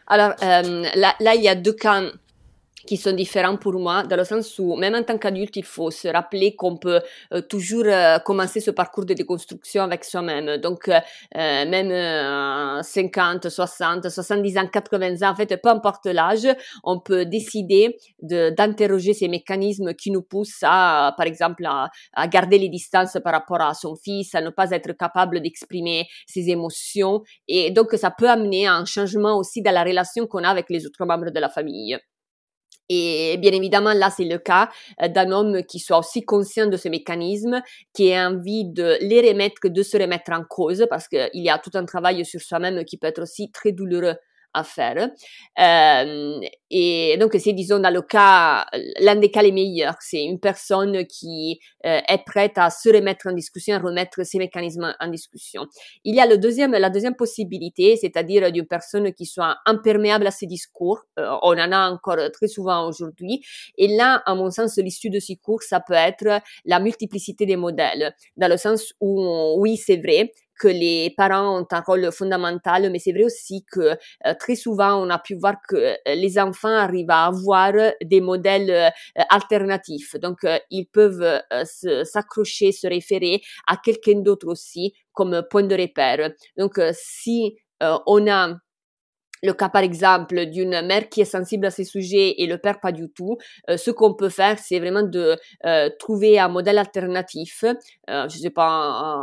Alors, là, il y a deux cas qui sont différents pour moi, dans le sens où, même en tant qu'adulte, il faut se rappeler qu'on peut toujours commencer ce parcours de déconstruction avec soi-même. Donc, même 50, 60, 70 ans, 80 ans, en fait, peu importe l'âge, on peut décider d'interroger ces mécanismes qui nous poussent à, par exemple, à garder les distances par rapport à son fils, à ne pas être capable d'exprimer ses émotions. Et donc, ça peut amener à un changement aussi dans la relation qu'on a avec les autres membres de la famille. Et bien évidemment, là, c'est le cas d'un homme qui soit aussi conscient de ce mécanisme, qui ait envie de se remettre en cause, parce qu'il y a tout un travail sur soi-même qui peut être aussi très douloureux à faire. Et donc, c'est, disons, dans le cas, l'un des cas les meilleurs, c'est une personne qui est prête à se remettre en discussion, à remettre ses mécanismes en discussion. Il y a la deuxième possibilité, c'est-à-dire d'une personne qui soit imperméable à ces discours. On en a encore très souvent aujourd'hui. Et là, à mon sens, l'issue de ces cours, ça peut être la multiplicité des modèles, dans le sens où, oui, c'est vrai que les parents ont un rôle fondamental, mais c'est vrai aussi que très souvent, on a pu voir que les enfants arrivent à avoir des modèles alternatifs. Donc, ils peuvent s'accrocher, se référer à quelqu'un d'autre aussi comme point de repère. Donc, si on a le cas, par exemple, d'une mère qui est sensible à ces sujets et le père pas du tout, ce qu'on peut faire, c'est vraiment de trouver un modèle alternatif, je sais pas,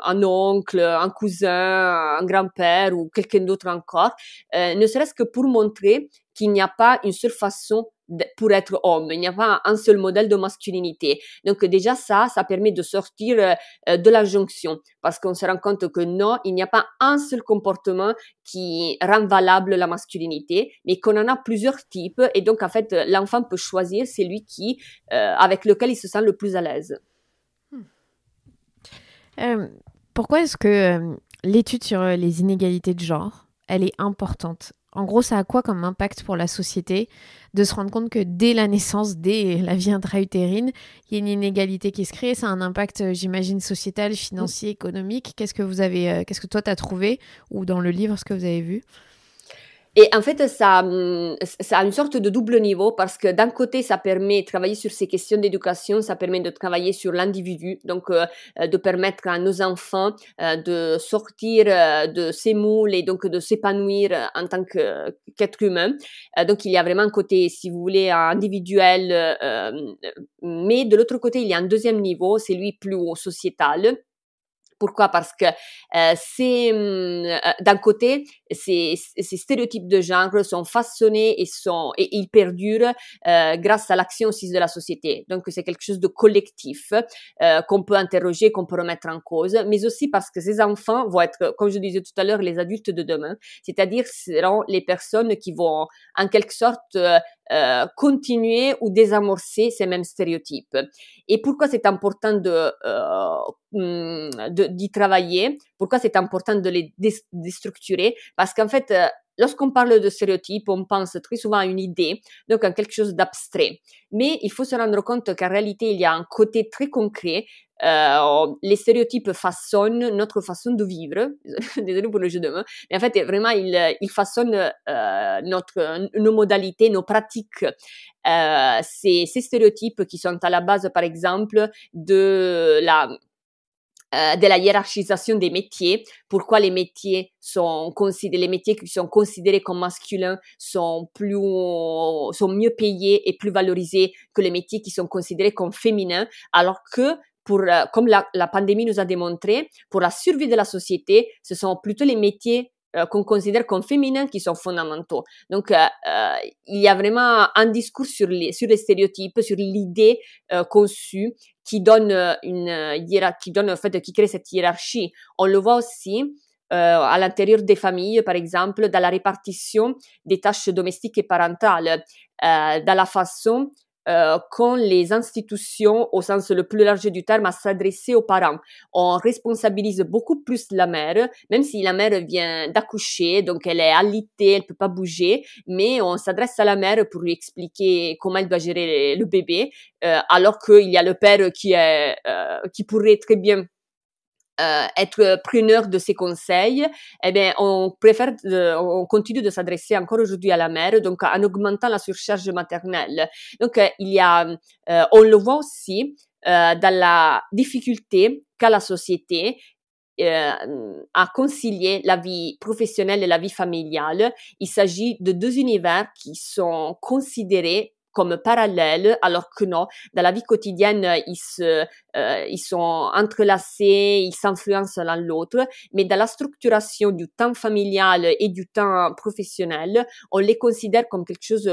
un oncle, un cousin, un grand-père ou quelqu'un d'autre encore, ne serait-ce que pour montrer qu'il n'y a pas une seule façon pour être homme, il n'y a pas un seul modèle de masculinité. Donc déjà ça permet de sortir de l'injonction, parce qu'on se rend compte que non, il n'y a pas un seul comportement qui rend valable la masculinité, mais qu'on en a plusieurs types, et donc en fait l'enfant peut choisir celui avec lequel il se sent le plus à l'aise. Pourquoi est-ce que l'étude sur les inégalités de genre, elle est importante ? En gros, ça a quoi comme impact pour la société de se rendre compte que dès la naissance, dès la vie intra-utérine, il y a une inégalité qui se crée? Ça a un impact, j'imagine, sociétal, financier, économique. Qu'est-ce que toi, tu as trouvé, ou dans le livre, ce que vous avez vu? Et en fait, ça a une sorte de double niveau parce que d'un côté, ça permet de travailler sur ces questions d'éducation, ça permet de travailler sur l'individu, donc de permettre à nos enfants de sortir de ces moules et donc de s'épanouir en tant qu'être humain. Donc il y a vraiment un côté, si vous voulez, individuel, mais de l'autre côté, il y a un deuxième niveau, c'est lui plus sociétal. Pourquoi? Parce que d'un côté, ces stéréotypes de genre sont façonnés et ils perdurent grâce à l'action aussi de la société. Donc c'est quelque chose de collectif qu'on peut interroger, qu'on peut remettre en cause, mais aussi parce que ces enfants vont être, comme je disais tout à l'heure, les adultes de demain, c'est-à-dire seront les personnes qui vont en quelque sorte continuer ou désamorcer ces mêmes stéréotypes. Et pourquoi c'est important d'y travailler? Pourquoi c'est important de les déstructurer? Parce qu'en fait, lorsqu'on parle de stéréotypes, on pense très souvent à une idée, donc à quelque chose d'abstrait. Mais il faut se rendre compte qu'en réalité, il y a un côté très concret. Les stéréotypes façonnent notre façon de vivre. Désolée pour le jeu de mots. Mais en fait, vraiment, ils façonnent nos modalités, nos pratiques. Ces stéréotypes qui sont à la base, par exemple, de la hiérarchisation des métiers. Pourquoi les métiers qui sont considérés comme masculins sont mieux payés et plus valorisés que les métiers qui sont considérés comme féminins, alors que comme la pandémie nous a démontré, pour la survie de la société, ce sont plutôt les métiers qu'on considère comme féminins qui sont fondamentaux. Donc, il y a vraiment un discours sur les stéréotypes, sur l'idée conçue qui qui crée cette hiérarchie. On le voit aussi à l'intérieur des familles, par exemple, dans la répartition des tâches domestiques et parentales, dans la façon qu'ont les institutions, au sens le plus large du terme, à s'adresser aux parents. On responsabilise beaucoup plus la mère, même si la mère vient d'accoucher, donc elle est alitée, elle peut pas bouger, mais on s'adresse à la mère pour lui expliquer comment elle doit gérer le bébé, alors qu'il y a le père qui pourrait très bien être preneur de ses conseils. Eh bien, on continue de s'adresser encore aujourd'hui à la mère, donc en augmentant la surcharge maternelle. Donc, on le voit aussi dans la difficulté qu'a la société à concilier la vie professionnelle et la vie familiale. Il s'agit de deux univers qui sont considérés comme parallèles, alors que non, dans la vie quotidienne, ils sont entrelacés, ils s'influencent l'un l'autre, mais dans la structuration du temps familial et du temps professionnel, on les considère comme quelque chose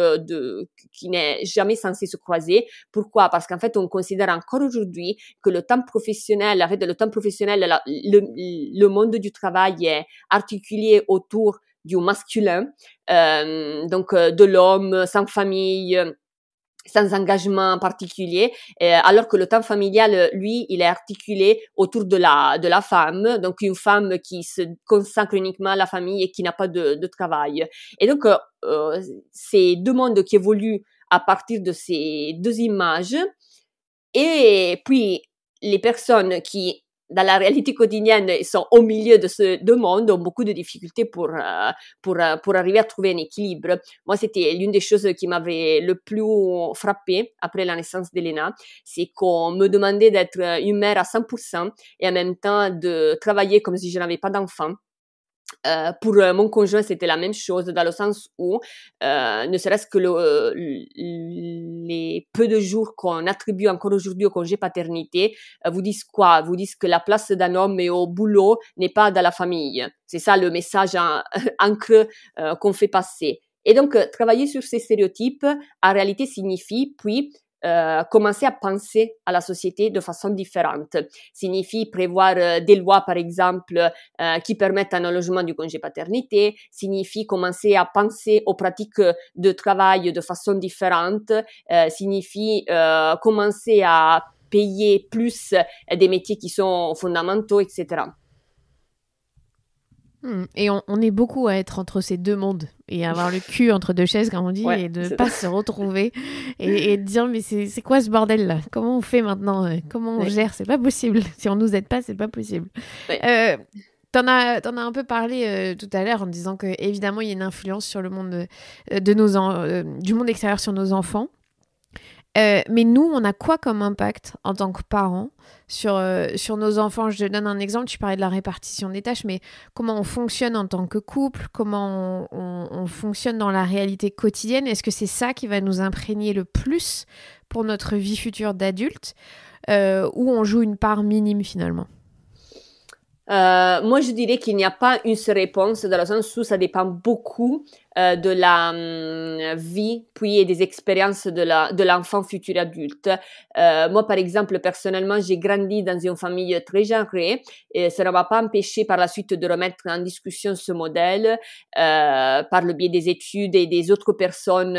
qui n'est jamais censé se croiser. Pourquoi? Parce qu'en fait, on considère encore aujourd'hui que le temps professionnel, le monde du travail est articulé autour du masculin, donc de l'homme sans famille, sans engagement particulier, alors que le temps familial, lui, il est articulé autour de la femme, donc une femme qui se consacre uniquement à la famille et qui n'a pas de travail. Et donc, c'est deux mondes qui évoluent à partir de ces deux images, et puis les personnes qui, dans la réalité quotidienne, sont au milieu de ces deux mondes, ont beaucoup de difficultés pour arriver à trouver un équilibre. Moi, c'était l'une des choses qui m'avait le plus frappée après la naissance d'Elena, c'est qu'on me demandait d'être une mère à 100% et en même temps de travailler comme si je n'avais pas d'enfant. Pour mon conjoint, c'était la même chose, dans le sens où, ne serait-ce que les peu de jours qu'on attribue encore aujourd'hui au congé paternité, vous disent quoi? Vous disent que la place d'un homme est au boulot, n'est pas dans la famille. C'est ça le message en creux qu'on fait passer. Et donc, travailler sur ces stéréotypes, en réalité, signifie puis commencer à penser à la société de façon différente. Signifie prévoir des lois, par exemple, qui permettent un allongement du congé paternité. Signifie commencer à penser aux pratiques de travail de façon différente. Signifie commencer à payer plus des métiers qui sont fondamentaux, etc. Et on est beaucoup à être entre ces deux mondes et à avoir le cul entre deux chaises, comme on dit, et de pas se retrouver et de dire mais c'est quoi ce bordel là? Comment on fait maintenant? Comment on gère? C'est pas possible. Si on nous aide pas, c'est pas possible. t'en as un peu parlé tout à l'heure en disant que évidemment il y a une influence sur le monde du monde extérieur sur nos enfants. Mais nous, on a quoi comme impact en tant que parents sur nos enfants? Je te donne un exemple, tu parlais de la répartition des tâches, mais comment on fonctionne en tant que couple, comment on fonctionne dans la réalité quotidienne? Est-ce que c'est ça qui va nous imprégner le plus pour notre vie future d'adulte, ou on joue une part minime finalement? Moi, je dirais qu'il n'y a pas une seule réponse, dans le sens où ça dépend beaucoup de la vie, puis et des expériences de l'enfant futur adulte. Moi, par exemple, personnellement, j'ai grandi dans une famille très genrée et ça ne m'a pas empêché par la suite de remettre en discussion ce modèle par le biais des études et des autres personnes,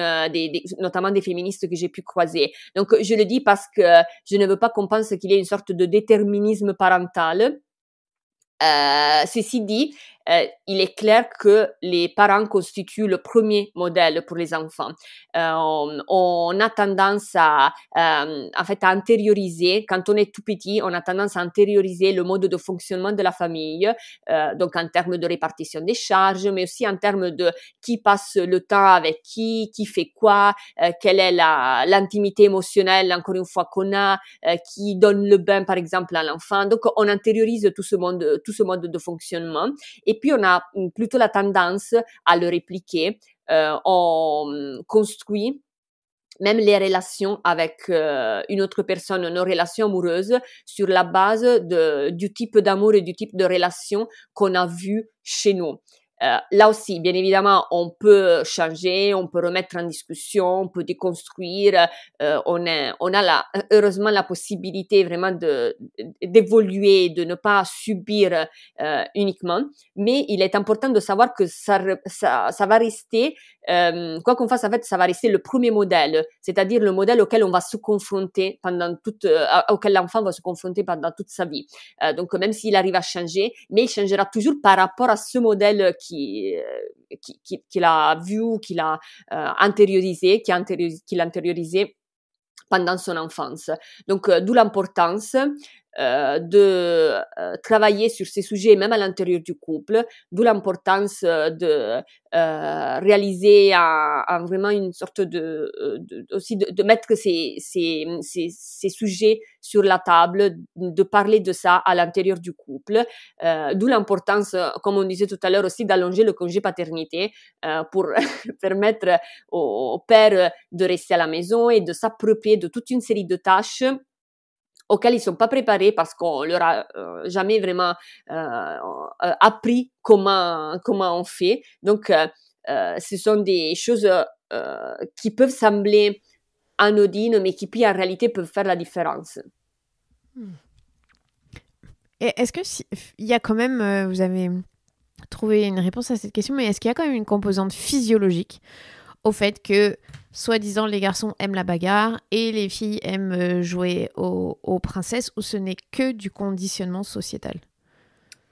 notamment des féministes que j'ai pu croiser. Donc, je le dis parce que je ne veux pas qu'on pense qu'il y ait une sorte de déterminisme parental. Ceci dit, il est clair que les parents constituent le premier modèle pour les enfants. On a tendance en fait, à antérioriser, quand on est tout petit, on a tendance à antérioriser le mode de fonctionnement de la famille, donc en termes de répartition des charges, mais aussi en termes de qui passe le temps avec qui fait quoi, quelle est l'intimité émotionnelle, encore une fois, qu'on a, qui donne le bain, par exemple, à l'enfant. Donc, on intériorise tout ce mode de fonctionnement. Et puis, on a plutôt la tendance à le répliquer. On construit même les relations avec une autre personne, nos relations amoureuses, sur la base du type d'amour et du type de relation qu'on a vu chez nous. Là aussi, bien évidemment, on peut changer, on peut remettre en discussion, on peut déconstruire. On a heureusement la possibilité vraiment d'évoluer, de ne pas subir uniquement. Mais il est important de savoir que ça va rester, quoi qu'on fasse, en fait, ça va rester le premier modèle, c'est-à-dire le modèle auquel on va se confronter auquel l'enfant va se confronter pendant toute sa vie. Donc, même s'il arrive à changer, mais il changera toujours par rapport à ce modèle qu'il a vu ou qu'il a intériorisé, qu'il a intériorisé pendant son enfance. Donc, d'où l'importance de travailler sur ces sujets même à l'intérieur du couple, d'où l'importance de réaliser vraiment une sorte aussi de mettre ces sujets sur la table, de parler de ça à l'intérieur du couple, d'où l'importance, comme on disait tout à l'heure aussi, d'allonger le congé paternité pour permettre au père de rester à la maison et de s'approprier de toute une série de tâches auxquels ils sont pas préparés parce qu'on leur a jamais vraiment appris comment on fait. Donc, ce sont des choses qui peuvent sembler anodines, mais qui puis en réalité peuvent faire la différence. Et est-ce que il y a quand même, vous avez trouvé une réponse à cette question, mais est-ce qu'il y a quand même une composante physiologique au fait que, soi-disant, les garçons aiment la bagarre et les filles aiment jouer aux princesses, ou ce n'est que du conditionnement sociétal?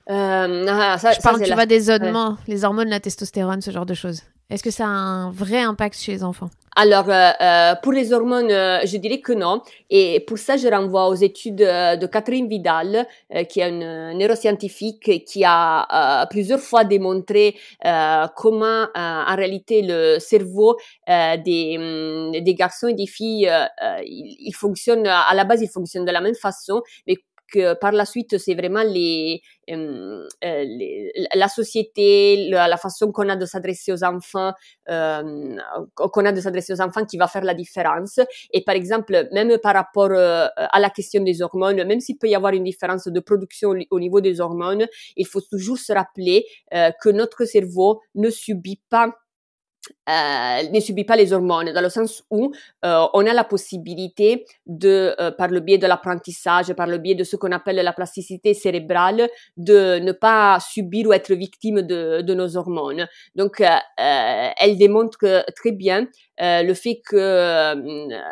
Je parle, tu vois, des hormones, les hormones, la testostérone, ce genre de choses. Est-ce que ça a un vrai impact chez les enfants? Alors, pour les hormones, je dirais que non. Et pour ça, je renvoie aux études de Catherine Vidal, qui est une neuroscientifique qui a plusieurs fois démontré comment, en réalité, le cerveau des garçons et des filles, il fonctionne, à la base, il fonctionne de la même façon, mais que par la suite, c'est vraiment la société, la façon qu'on a de s'adresser aux enfants, qui va faire la différence. Et par exemple, même par rapport à la question des hormones, même s'il peut y avoir une différence de production au niveau des hormones, il faut toujours se rappeler que notre cerveau ne subit pas les hormones, dans le sens où on a la possibilité de, par le biais de l'apprentissage, par le biais de ce qu'on appelle la plasticité cérébrale, de ne pas subir ou être victime de nos hormones. Donc, elle démontre très bien le fait que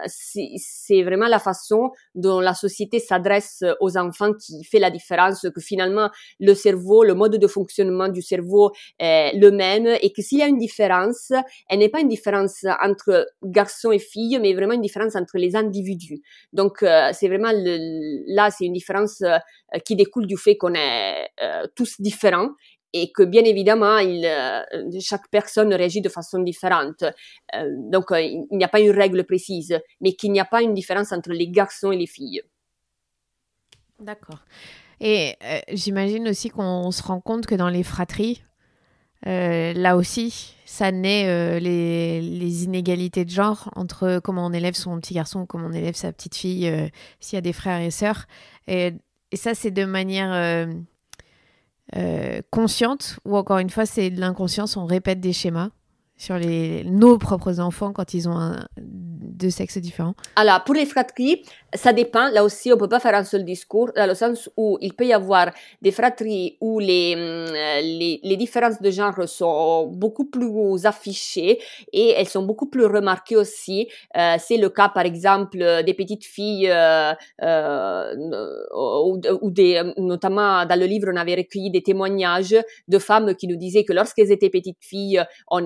c'est vraiment la façon dont la société s'adresse aux enfants qui fait la différence, que finalement le cerveau, le mode de fonctionnement du cerveau est le même, et que s'il y a une différence, elle n'est pas une différence entre garçons et filles, mais vraiment une différence entre les individus. Donc c'est vraiment là, c'est une différence qui découle du fait qu'on est tous différents, et que bien évidemment, chaque personne réagit de façon différente. Donc, il n'y a pas une règle précise, mais qu'il n'y a pas une différence entre les garçons et les filles. D'accord. Et j'imagine aussi qu'on se rend compte que dans les fratries, là aussi, ça naît les inégalités de genre entre comment on élève son petit garçon, comment on élève sa petite fille, s'il y a des frères et sœurs. Et ça, c'est de manière consciente, ou encore une fois, c'est de l'inconscience, on répète des schémas sur nos propres enfants quand ils ont deux sexes différents. Alors, pour les fratries, ça dépend. Là aussi, on ne peut pas faire un seul discours, dans le sens où il peut y avoir des fratries où les différences de genre sont beaucoup plus affichées et elles sont beaucoup plus remarquées aussi. C'est le cas, par exemple, des petites filles, notamment dans le livre, on avait recueilli des témoignages de femmes qui nous disaient que lorsqu'elles étaient petites filles, on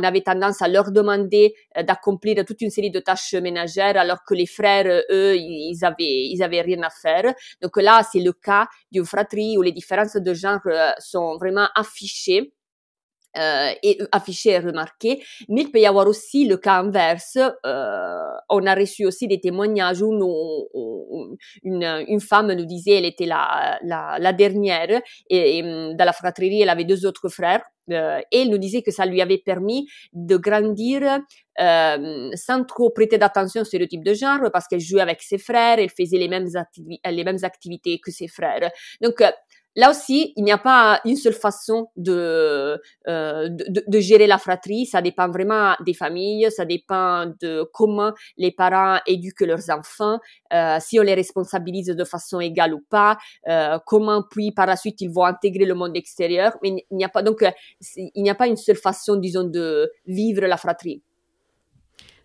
avait tendance à leur demander d'accomplir toute une série de tâches ménagères, alors que les frères, eux, ils avaient rien à faire. Donc là, c'est le cas d'une fratrie où les différences de genre sont vraiment affichées. Et remarquées, mais il peut y avoir aussi le cas inverse. On a reçu aussi des témoignages où une femme nous disait elle était la dernière, et dans la fratrie elle avait deux autres frères, et elle nous disait que ça lui avait permis de grandir sans trop prêter d'attention au stéréotype de genre, parce qu'elle jouait avec ses frères, elle faisait les mêmes activités que ses frères. Donc là aussi, il n'y a pas une seule façon de gérer la fratrie. Ça dépend vraiment des familles, ça dépend de comment les parents éduquent leurs enfants, si on les responsabilise de façon égale ou pas, comment puis par la suite ils vont intégrer le monde extérieur. Mais il n'y a pas une seule façon, disons, de vivre la fratrie.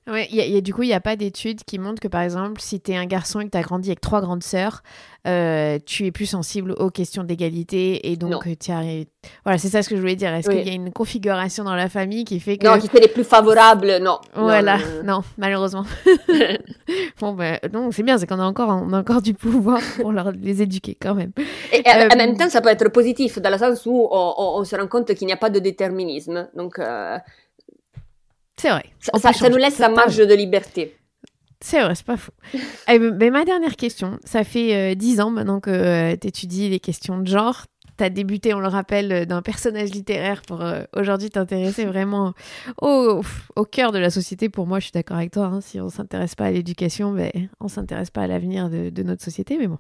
Ouais, du coup, il n'y a pas d'études qui montrent que, par exemple, si tu es un garçon et que tu as grandi avec 3 grandes sœurs, tu es plus sensible aux questions d'égalité et donc tu arrives... Voilà, c'est ça ce que je voulais dire. Est-ce qu'il y a une configuration dans la famille qui fait que... Non, qui fait les plus favorables, non. Voilà, non, malheureusement. Bon, non, c'est bien, c'est qu'on a encore du pouvoir pour les éduquer quand même. Et en même temps, ça peut être positif, dans le sens où on se rend compte qu'il n'y a pas de déterminisme. Donc... c'est vrai. Ça nous laisse la marge de liberté. C'est vrai, c'est pas fou. Mais ma dernière question, ça fait 10 ans maintenant que tu étudies les questions de genre. Tu as débuté, on le rappelle, d'un personnage littéraire pour aujourd'hui t'intéresser vraiment au cœur de la société. Pour moi, je suis d'accord avec toi. Hein, si on ne s'intéresse pas à l'éducation, on ne s'intéresse pas à l'avenir de notre société. Mais bon.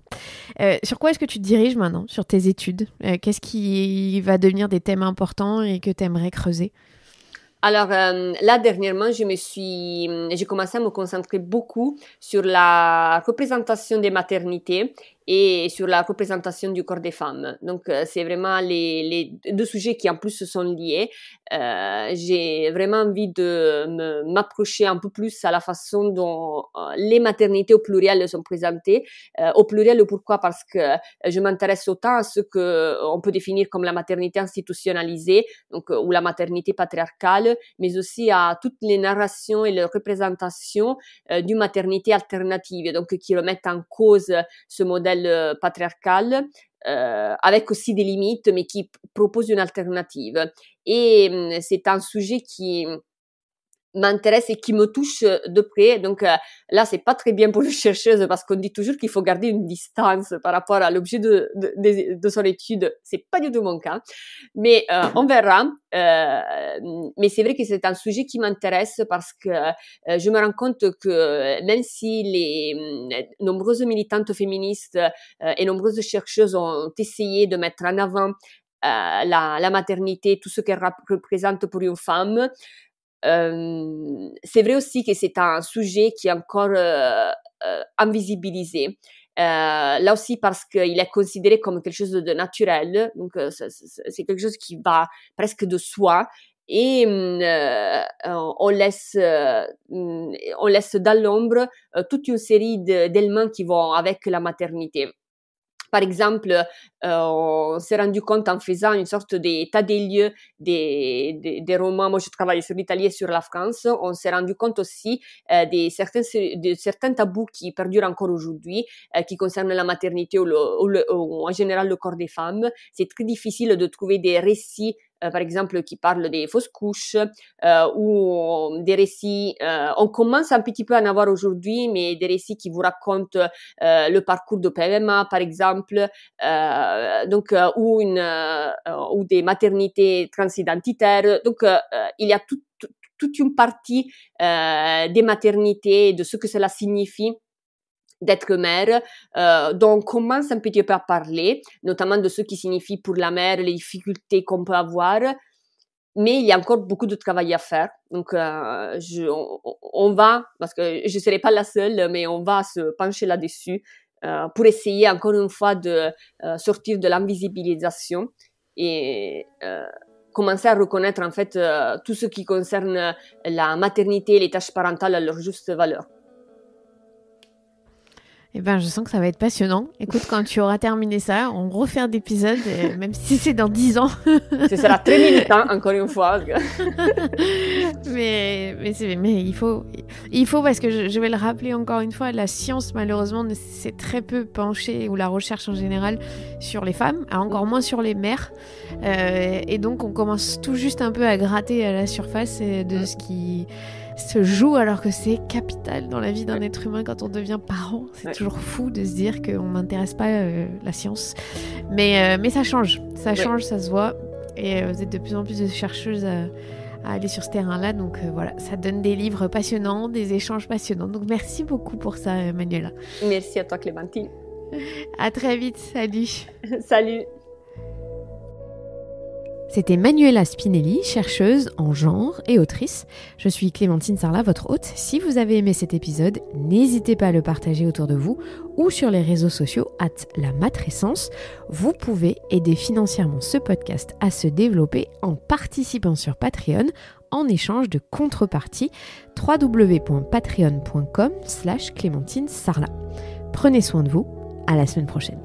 Sur quoi est-ce que tu te diriges maintenant, sur tes études ? Qu'est-ce qui va devenir des thèmes importants et que tu aimerais creuser ? Alors là, dernièrement, j'ai commencé à me concentrer beaucoup sur la représentation des maternités et sur la représentation du corps des femmes. Donc, c'est vraiment les deux sujets qui en plus sont liés. J'ai vraiment envie de m'approcher un peu plus à la façon dont les maternités au pluriel sont présentées. Au pluriel, pourquoi ? Parce que je m'intéresse autant à ce qu'on peut définir comme la maternité institutionnalisée, donc, ou la maternité patriarcale, mais aussi à toutes les narrations et les représentations d'une maternité alternative, donc qui remettent en cause ce modèle patriarcal, avec aussi des limites, mais qui proposent une alternative. Et c'est un sujet qui m'intéresse et qui me touche de près. Donc là, c'est pas très bien pour les chercheuses, parce qu'on dit toujours qu'il faut garder une distance par rapport à l'objet de son étude. C'est pas du tout mon cas, mais on verra. Mais c'est vrai que c'est un sujet qui m'intéresse, parce que je me rends compte que même si les nombreuses militantes féministes et nombreuses chercheuses ont essayé de mettre en avant la maternité, tout ce qu'elle représente pour une femme, c'est vrai aussi que c'est un sujet qui est encore invisibilisé. Là aussi parce qu'il est considéré comme quelque chose de naturel, donc c'est quelque chose qui va presque de soi, et on laisse dans l'ombre toute une série d'éléments qui vont avec la maternité. Par exemple, on s'est rendu compte en faisant une sorte d'état des lieux des romans. Moi, je travaille sur l'Italie et sur la France. On s'est rendu compte aussi de certains tabous qui perdurent encore aujourd'hui, qui concernent la maternité ou en général le corps des femmes. C'est très difficile de trouver des récits par exemple, qui parlent des fausses couches ou des récits, on commence un petit peu à en avoir aujourd'hui, mais des récits qui vous racontent le parcours de PMA, par exemple, ou des maternités transidentitaires. Donc, il y a toute une partie des maternités, de ce que cela signifie d'être mère, dont on commence un petit peu à parler, notamment de ce qui signifie pour la mère, les difficultés qu'on peut avoir, mais il y a encore beaucoup de travail à faire. Donc, on va, parce que je ne serai pas la seule, mais on va se pencher là-dessus pour essayer encore une fois de sortir de l'invisibilisation et commencer à reconnaître en fait tout ce qui concerne la maternité et les tâches parentales à leur juste valeur. Eh ben, je sens que ça va être passionnant. Écoute, quand tu auras terminé ça, on refait un épisode, même si c'est dans 10 ans. Ce sera très militant, encore une fois. mais il faut parce que je vais le rappeler encore une fois, la science, malheureusement, s'est très peu penchée, ou la recherche en général, sur les femmes, encore moins sur les mères. Et donc, on commence tout juste un peu à gratter à la surface de ce qui se joue, alors que c'est capital dans la vie d'un être humain quand on devient parent. C'est toujours fou de se dire qu'on n'intéresse pas la science. Mais ça change, ça se voit. Et vous êtes de plus en plus de chercheuses à aller sur ce terrain-là. Donc voilà, ça donne des livres passionnants, des échanges passionnants. Donc merci beaucoup pour ça, Manuela. Merci à toi, Clémentine. À très vite, salut. Salut. C'était Manuela Spinelli, chercheuse en genre et autrice. Je suis Clémentine Sarlat, votre hôte. Si vous avez aimé cet épisode, n'hésitez pas à le partager autour de vous ou sur les réseaux sociaux @lamatrescence. Vous pouvez aider financièrement ce podcast à se développer en participant sur Patreon en échange de contrepartie. www.patreon.com/Clémentine Sarlat. Prenez soin de vous, à la semaine prochaine.